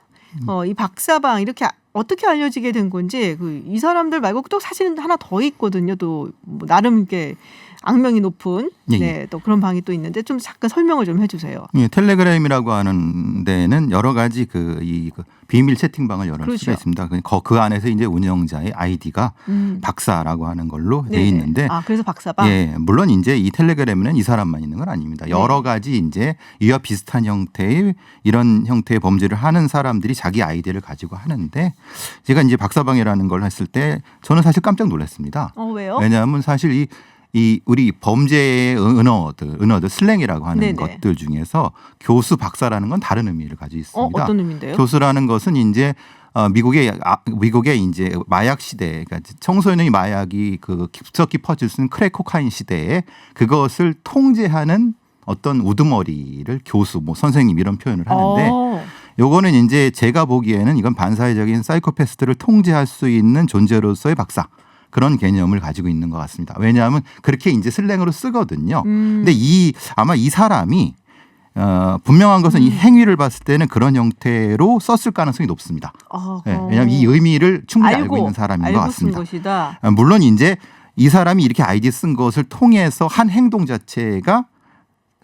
[SPEAKER 1] 이 박사방 이렇게 어떻게 알려지게 된 건지 이 사람들 말고 또 사실은 하나 더 있거든요. 또 뭐 나름 이렇게 악명이 높은
[SPEAKER 7] 예,
[SPEAKER 1] 네, 또 그런 방이 또 있는데 좀 잠깐 설명을 좀 해주세요.
[SPEAKER 7] 예, 텔레그램이라고 하는 데는 여러 가지 그 비밀 채팅방을 열을
[SPEAKER 1] 그렇죠.
[SPEAKER 7] 수가 있습니다. 그 안에서 이제 운영자의 아이디가 박사라고 하는 걸로 돼
[SPEAKER 1] 네네.
[SPEAKER 7] 있는데,
[SPEAKER 1] 아 그래서 박사방.
[SPEAKER 7] 예, 물론 이제 이 텔레그램에는 이 사람만 있는 건 아닙니다. 여러 가지 이제 이와 비슷한 형태의 이런 형태의 범죄를 하는 사람들이 자기 아이디를 가지고 하는데, 제가 이제 박사방이라는 걸 했을 때 저는 사실 깜짝 놀랐습니다.
[SPEAKER 1] 왜요?
[SPEAKER 7] 왜냐하면 사실 이 우리 범죄의 은어들 슬랭이라고 하는
[SPEAKER 1] 네네.
[SPEAKER 7] 것들 중에서 교수 박사라는 건 다른 의미를 가지고 있습니다.
[SPEAKER 1] 어떤 의미인데요?
[SPEAKER 7] 교수라는 것은 이제 미국의 이제 마약 시대, 그러니까 청소년의 마약이 급속히 퍼질 수 있는 크랙 코카인 시대에 그것을 통제하는 어떤 우두머리를 교수, 뭐 선생님 이런 표현을 하는데, 요거는 이제 제가 보기에는 이건 반사회적인 사이코패스들을 통제할 수 있는 존재로서의 박사. 그런 개념을 가지고 있는 것 같습니다. 왜냐하면 그렇게 이제 슬랭으로 쓰거든요. 근데 아마 이 사람이 분명한 것은 이 행위를 봤을 때는 그런 형태로 썼을 가능성이 높습니다. 네, 왜냐하면 이 의미를 충분히 알고 있는 사람인 것 같습니다.
[SPEAKER 1] 쓴 것이다.
[SPEAKER 7] 물론 이제 이 사람이 이렇게 아이디 쓴 것을 통해서 한 행동 자체가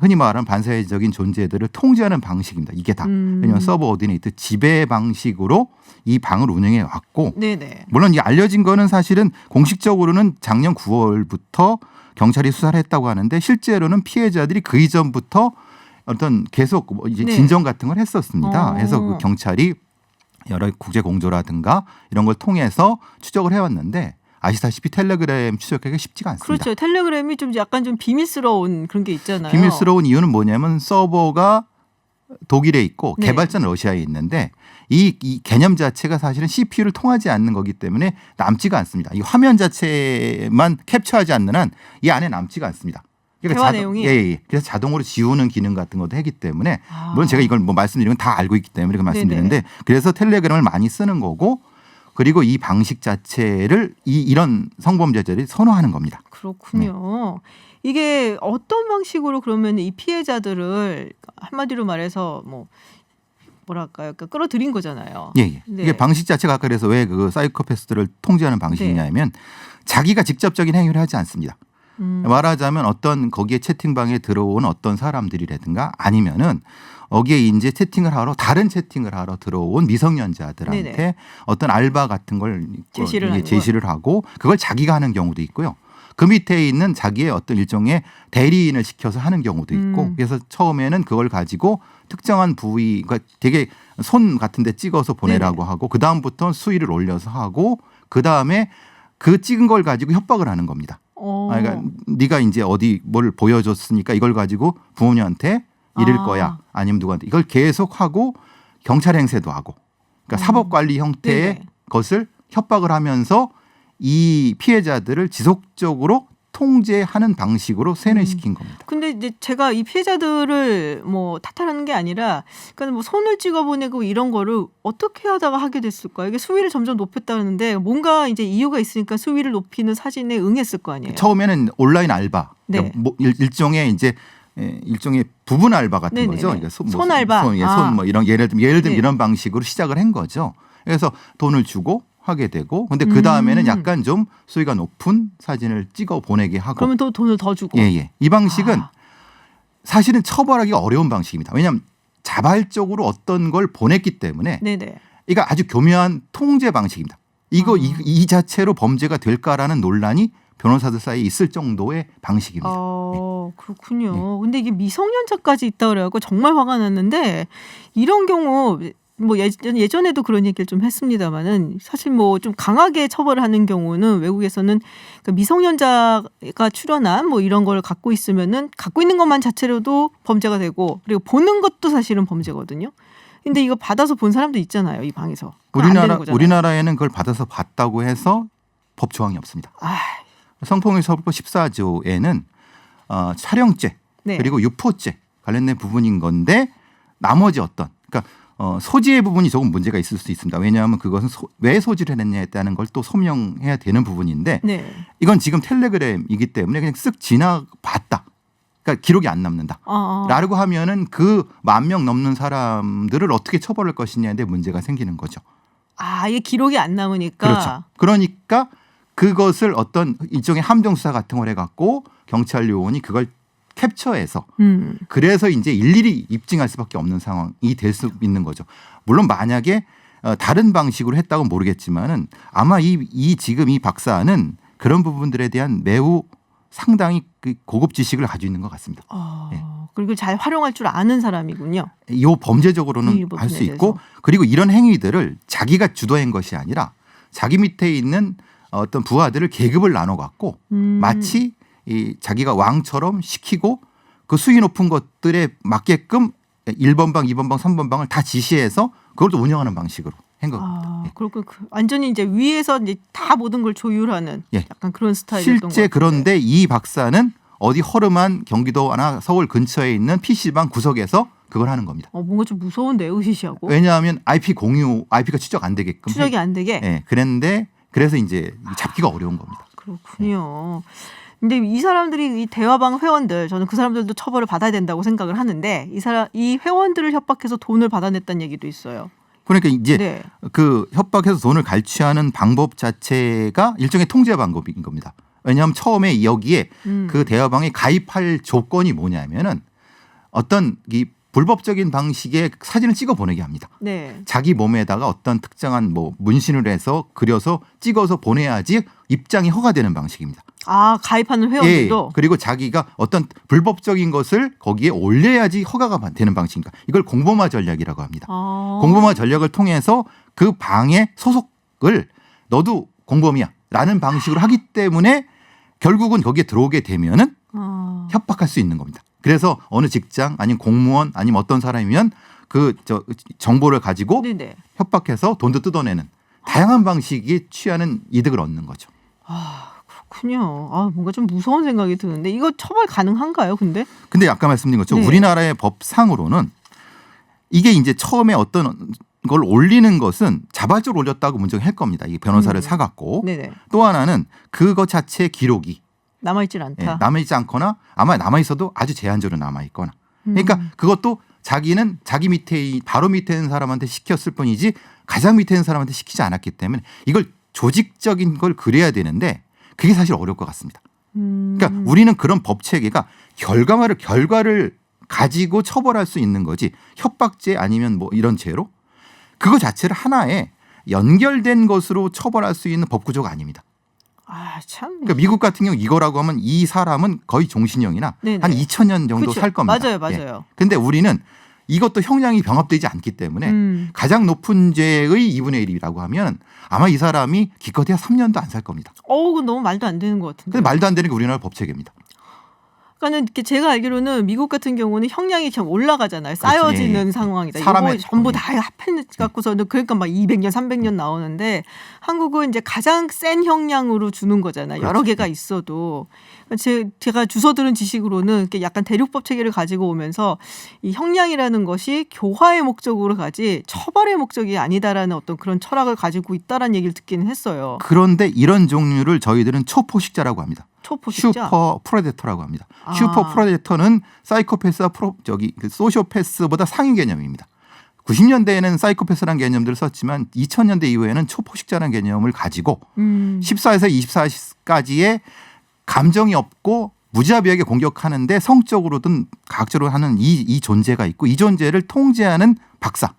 [SPEAKER 7] 흔히 말하는 반사회적인 존재들을 통제하는 방식입니다. 이게 다. 왜냐하면 서버 오디네이트 지배 방식으로 이 방을 운영해 왔고
[SPEAKER 6] 네네.
[SPEAKER 7] 물론 이 알려진 거는 사실은 공식적으로는 작년 9월부터 경찰이 수사를 했다고 하는데 실제로는 피해자들이 그 이전부터 어떤 계속 뭐 이제
[SPEAKER 6] 네.
[SPEAKER 7] 진정 같은 걸 했었습니다. 그래서 그
[SPEAKER 6] 어.
[SPEAKER 7] 경찰이 여러 국제 공조라든가 이런 걸 통해서 추적을 해왔는데 아시다시피 텔레그램 추적하기가 쉽지가 않습니다.
[SPEAKER 6] 그렇죠. 텔레그램이 좀 약간 좀 비밀스러운 그런 게 있잖아요.
[SPEAKER 7] 비밀스러운 이유는 뭐냐면 서버가 독일에 있고
[SPEAKER 6] 네.
[SPEAKER 7] 개발자는 러시아에 있는데 이 개념 자체가 사실은 CPU를 통하지 않는 거기 때문에 남지가 않습니다. 이 화면 자체만 캡처하지 않는 한 이 안에 남지가 않습니다.
[SPEAKER 6] 대화 내용이?
[SPEAKER 7] 예. 그래서 자동으로 지우는 기능 같은 것도 하기 때문에
[SPEAKER 6] 아.
[SPEAKER 7] 물론 제가 이걸 뭐 말씀드리면 다 알고 있기 때문에 그 말씀드리는데
[SPEAKER 6] 네네.
[SPEAKER 7] 그래서 텔레그램을 많이 쓰는 거고 그리고 이 방식 자체를 이런 성범죄자들이 선호하는 겁니다.
[SPEAKER 6] 그렇군요. 이게 어떤 방식으로 그러면 이 피해자들을 한마디로 말해서 뭐랄까요? 그러니까 끌어들인 거잖아요.
[SPEAKER 7] 예.
[SPEAKER 6] 네.
[SPEAKER 7] 이게 방식 자체가 아까 그래서 왜 그 사이코패스들을 통제하는 방식이냐면 자기가 직접적인 행위를 하지 않습니다. 말하자면 어떤 거기에 채팅방에 들어온 어떤 사람들이라든가 아니면은 거기에 이제 채팅을 하러 다른 채팅을 하러 들어온 미성년자들한테
[SPEAKER 6] 네네.
[SPEAKER 7] 어떤 알바 같은 걸
[SPEAKER 6] 제시를
[SPEAKER 7] 하고 그걸 자기가 하는 경우도 있고요. 그 밑에 있는 자기의 어떤 일종의 대리인을 시켜서 하는 경우도 있고 그래서 처음에는 그걸 가지고 특정한 부위 그러니까 되게 손 같은 데 찍어서 보내라고
[SPEAKER 6] 네네.
[SPEAKER 7] 하고 그다음부터는 수위를 올려서 하고 그다음에 그 찍은 걸 가지고 협박을 하는 겁니다. 그러니까 네가 이제 어디 뭘 보여줬으니까 이걸 가지고 부모님한테 이럴 거야 아니면 누구한테 이걸 계속 하고 경찰 행세도 하고 그러니까 사법관리 형태의
[SPEAKER 6] 네네.
[SPEAKER 7] 것을 협박을 하면서 이 피해자들을 지속적으로 통제하는 방식으로 세뇌시킨 겁니다.
[SPEAKER 6] 근데 이제 제가 이 피해자들을 탓하는 게 아니라 그러니까 손을 찍어 보내고 이런 거를 어떻게 하다가 하게 됐을까? 이게 수위를 점점 높였다는데 뭔가 이제 이유가 있으니까 수위를 높이는 사진에 응했을 거 아니에요.
[SPEAKER 7] 처음에는 온라인 알바 그러니까
[SPEAKER 6] 네.
[SPEAKER 7] 일종의 이제 일종의 부분 알바 같은
[SPEAKER 6] 네네네.
[SPEAKER 7] 거죠. 그러니까
[SPEAKER 6] 손 알바.
[SPEAKER 7] 손 뭐 이런 예를 들면
[SPEAKER 6] 네.
[SPEAKER 7] 이런 방식으로 시작을 한 거죠. 그래서 돈을 주고 하게 되고 근데 그 다음에는 약간 좀 수위가 높은 사진을 찍어 보내게 하고
[SPEAKER 6] 그러면 또 돈을 더 주고.
[SPEAKER 7] 예. 이 방식은 사실은 처벌하기 어려운 방식입니다. 왜냐하면 자발적으로 어떤 걸 보냈기 때문에
[SPEAKER 6] 네네.
[SPEAKER 7] 이거 아주 교묘한 통제 방식입니다. 이 자체로 범죄가 될까라는 논란이 변호사들 사이에 있을 정도의 방식입니다.
[SPEAKER 6] 그렇군요. 근데 이게 미성년자까지 있다 그래갖고 정말 화가 났는데 이런 경우 예전에도 그런 얘기를 좀 했습니다만은 사실 좀 강하게 처벌하는 경우는 외국에서는 그러니까 미성년자가 출연한 이런 걸 갖고 있으면은 갖고 있는 것만 자체로도 범죄가 되고 그리고 보는 것도 사실은 범죄거든요. 근데 이거 받아서 본 사람도 있잖아요, 이 방에서.
[SPEAKER 7] 우리나라에는 그걸 받아서 봤다고 해서 법 조항이 없습니다. 성폭력처벌법 14조에는 촬영죄
[SPEAKER 6] 네.
[SPEAKER 7] 그리고 유포죄 관련된 부분인 건데 나머지 그러니까 소지의 부분이 조금 문제가 있을 수 있습니다. 왜냐하면 그것은 왜 소지를 했느냐에 따른 걸 또 소명해야 되는 부분인데
[SPEAKER 6] 네.
[SPEAKER 7] 이건 지금 텔레그램이기 때문에 그냥 쓱 지나봤다. 그러니까 기록이 안 남는다. 라고 하면은 그 10,000명 넘는 사람들을 어떻게 처벌할 것이냐에 대해 문제가 생기는 거죠.
[SPEAKER 6] 이게 기록이 안 남으니까.
[SPEAKER 7] 그렇죠. 그러니까 그것을 어떤 일종의 함정 수사 같은 걸 해갖고 경찰 요원이 그걸 캡처해서 그래서 이제 일일이 입증할 수밖에 없는 상황이 될 수 있는 거죠. 물론 만약에 다른 방식으로 했다고 모르겠지만은 아마 지금 이 박사는 그런 부분들에 대한 매우 상당히 고급 지식을 가지고 있는 것 같습니다.
[SPEAKER 6] 그리고 잘 활용할 줄 아는 사람이군요.
[SPEAKER 7] 이 범죄적으로는 할 수 있고 그리고 이런 행위들을 자기가 주도한 것이 아니라 자기 밑에 있는 어떤 부하들을 계급을 나눠 갖고 마치 자기가 왕처럼 시키고 그 수위 높은 것들에 맞게끔 1번 방, 2번 방, 3번 방을 다 지시해서 그걸 또 운영하는 방식으로 한 겁니다.
[SPEAKER 6] 그렇고 완전히 이제 위에서 이제 다 모든 걸 조율하는 약간 그런 스타일이었던 것 같아요.
[SPEAKER 7] 실제 그런데 이 박사는 어디 허름한 경기도나 서울 근처에 있는 PC방 구석에서 그걸 하는 겁니다.
[SPEAKER 6] 뭔가 좀 무서운데 의시시하고.
[SPEAKER 7] 왜냐하면 IP가 추적 안 되게끔.
[SPEAKER 6] 추적이 안 되게.
[SPEAKER 7] 네, 그래서 이제 잡기가 어려운 겁니다.
[SPEAKER 6] 그렇군요. 근데 이 사람들이 이 대화방 회원들 저는 그 사람들도 처벌을 받아야 된다고 생각을 하는데 이 회원들을 협박해서 돈을 받아냈다는 얘기도 있어요.
[SPEAKER 7] 그러니까 이제 그 협박해서 돈을 갈취하는 방법 자체가 일종의 통제 방법인 겁니다. 왜냐하면 처음에 여기에 그 대화방에 가입할 조건이 뭐냐면은 어떤 이 불법적인 방식의 사진을 찍어 보내게 합니다.
[SPEAKER 1] 네.
[SPEAKER 7] 자기 몸에다가 어떤 특정한 뭐 문신을 해서 그려서 찍어서 보내야지 입장이 허가되는 방식입니다.
[SPEAKER 1] 아, 가입하는 회원들도.
[SPEAKER 7] 예, 그리고 자기가 어떤 불법적인 것을 거기에 올려야지 허가가 되는 방식입니다. 이걸 공범화 전략이라고 합니다. 공범화 전략을 통해서 그 방의 소속을 너도 공범이야 라는 방식으로 하기 때문에 결국은 거기에 들어오게 되면은 협박할 수 있는 겁니다. 그래서 어느 직장 아니면 공무원 아니면 어떤 사람이면 그 정보를 가지고
[SPEAKER 1] 네네.
[SPEAKER 7] 협박해서 돈도 뜯어내는 다양한 방식이 취하는 이득을 얻는 거죠.
[SPEAKER 1] 그렇군요. 아, 뭔가 좀 무서운 생각이 드는데 이거 처벌 가능한가요? 근데
[SPEAKER 7] 아까 말씀드린 것처럼
[SPEAKER 1] 네.
[SPEAKER 7] 우리나라의 법상으로는 이게 이제 처음에 어떤 걸 올리는 것은 자발적으로 올렸다고 문정할 겁니다. 이 변호사를 사갖고.
[SPEAKER 1] 네네.
[SPEAKER 7] 또 하나는 그것 자체의 기록이
[SPEAKER 1] 남아있질 않다.
[SPEAKER 7] 남아있지 않거나 아마 남아있어도 아주 제한적으로 남아있거나. 그러니까 그것도 자기는 자기 밑에 바로 밑에 있는 사람한테 시켰을 뿐이지 가장 밑에 있는 사람한테 시키지 않았기 때문에 이걸 조직적인 걸 그려야 되는데 그게 사실 어려울 것 같습니다. 그러니까 우리는 그런 법 체계가 결과를 가지고 처벌할 수 있는 거지 협박죄 아니면 뭐 이런 죄로 그거 자체를 하나의 연결된 것으로 처벌할 수 있는 법 구조가 아닙니다.
[SPEAKER 1] 아, 참.
[SPEAKER 7] 그러니까 미국 같은 경우 이거라고 하면 이 사람은 거의 종신형이나
[SPEAKER 1] 네네.
[SPEAKER 7] 한 2000년 정도
[SPEAKER 1] 그쵸.
[SPEAKER 7] 살 겁니다.
[SPEAKER 1] 맞아요.
[SPEAKER 7] 근데 우리는 이것도 형량이 병합되지 않기 때문에 가장 높은 죄의 2분의 1이라고 하면 아마 이 사람이 기껏해야 3년도 안 살 겁니다.
[SPEAKER 1] 그건 너무 말도 안 되는 것 같은데.
[SPEAKER 7] 근데 말도 안 되는 게 우리나라 법 체계입니다.
[SPEAKER 1] 그러니까는 이렇게 제가 알기로는 미국 같은 경우는 형량이 좀 올라가잖아요. 쌓여지는
[SPEAKER 7] 예.
[SPEAKER 1] 상황이다.
[SPEAKER 7] 사람의
[SPEAKER 1] 이거 전부 다 합해 갖고서는 그러니까 막 200년, 300년 나오는데 한국은 이제 가장 센 형량으로 주는 거잖아요. 여러
[SPEAKER 7] 그렇죠.
[SPEAKER 1] 개가 있어도 제가 주워 들은 지식으로는 이렇게 약간 대륙법 체계를 가지고 오면서 이 형량이라는 것이 교화의 목적으로 가지 처벌의 목적이 아니다라는 어떤 그런 철학을 가지고 있다라는 얘기를 듣기는 했어요.
[SPEAKER 7] 그런데 이런 종류를 저희들은 초포식자라고 합니다.
[SPEAKER 1] 초포식자.
[SPEAKER 7] 슈퍼 프레데터라고 합니다. 슈퍼 프레데터는 사이코패스와 소시오패스보다 상위 개념입니다. 90년대에는 사이코패스라는 개념들을 썼지만 2000년대 이후에는 초포식자라는 개념을 가지고 14에서 24까지의 감정이 없고 무자비하게 공격하는데 성적으로든 과학적으로 하는 이 존재가 있고 이 존재를 통제하는 박사.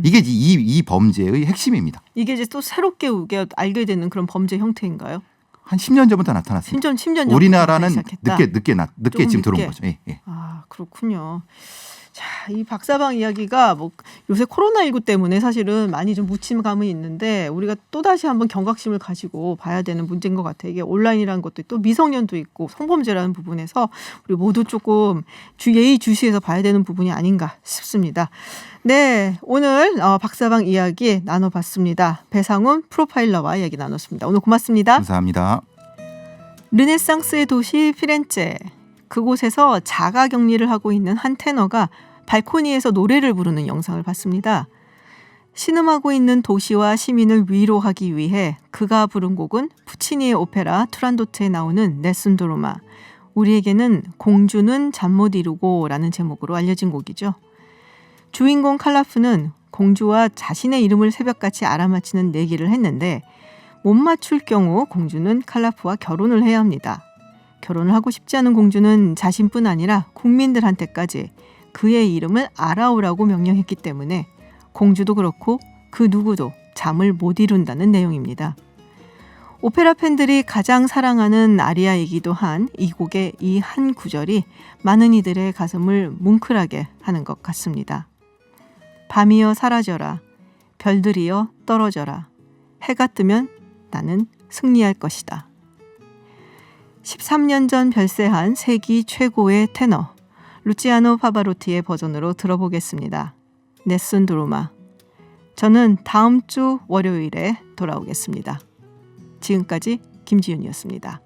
[SPEAKER 7] 이게 이 범죄의 핵심입니다.
[SPEAKER 1] 이게 이제 또 새롭게 알게 되는 그런 범죄 형태인가요?
[SPEAKER 7] 한 10년 전부터 나타났습니다.
[SPEAKER 1] 10년 전부터
[SPEAKER 7] 우리나라는
[SPEAKER 1] 시작했다.
[SPEAKER 7] 늦게 지금 들어온
[SPEAKER 1] 늦게.
[SPEAKER 7] 거죠. 예.
[SPEAKER 1] 아, 그렇군요. 자, 이 박사방 이야기가 뭐 요새 코로나19 때문에 사실은 많이 좀 무침감은 있는데 우리가 또다시 한번 경각심을 가지고 봐야 되는 문제인 것 같아요. 이게 온라인이라는 것도 또 미성년도 있고 성범죄라는 부분에서 우리 모두 조금 예의주시해서 봐야 되는 부분이 아닌가 싶습니다. 네, 오늘 박사방 이야기 나눠봤습니다. 배상훈 프로파일러와 이야기 나눴습니다. 오늘 고맙습니다.
[SPEAKER 7] 감사합니다.
[SPEAKER 1] 르네상스의 도시 피렌체. 그곳에서 자가격리를 하고 있는 한 테너가 발코니에서 노래를 부르는 영상을 봤습니다. 신음하고 있는 도시와 시민을 위로하기 위해 그가 부른 곡은 푸치니의 오페라 투란도트에 나오는 네슨도로마. 우리에게는 공주는 잠 못 이루고 라는 제목으로 알려진 곡이죠. 주인공 칼라프는 공주와 자신의 이름을 새벽같이 알아맞히는 내기를 했는데 못 맞출 경우 공주는 칼라프와 결혼을 해야 합니다. 결혼을 하고 싶지 않은 공주는 자신뿐 아니라 국민들한테까지 그의 이름을 알아오라고 명령했기 때문에 공주도 그렇고 그 누구도 잠을 못 이룬다는 내용입니다. 오페라 팬들이 가장 사랑하는 아리아이기도 한 이 곡의 이 한 구절이 많은 이들의 가슴을 뭉클하게 하는 것 같습니다. 밤이여 사라져라. 별들이여 떨어져라. 해가 뜨면 나는 승리할 것이다. 13년 전 별세한 세기 최고의 테너 루치아노 파바로티의 버전으로 들어보겠습니다. 네슨도로마. 저는 다음 주 월요일에 돌아오겠습니다. 지금까지 김지윤이었습니다.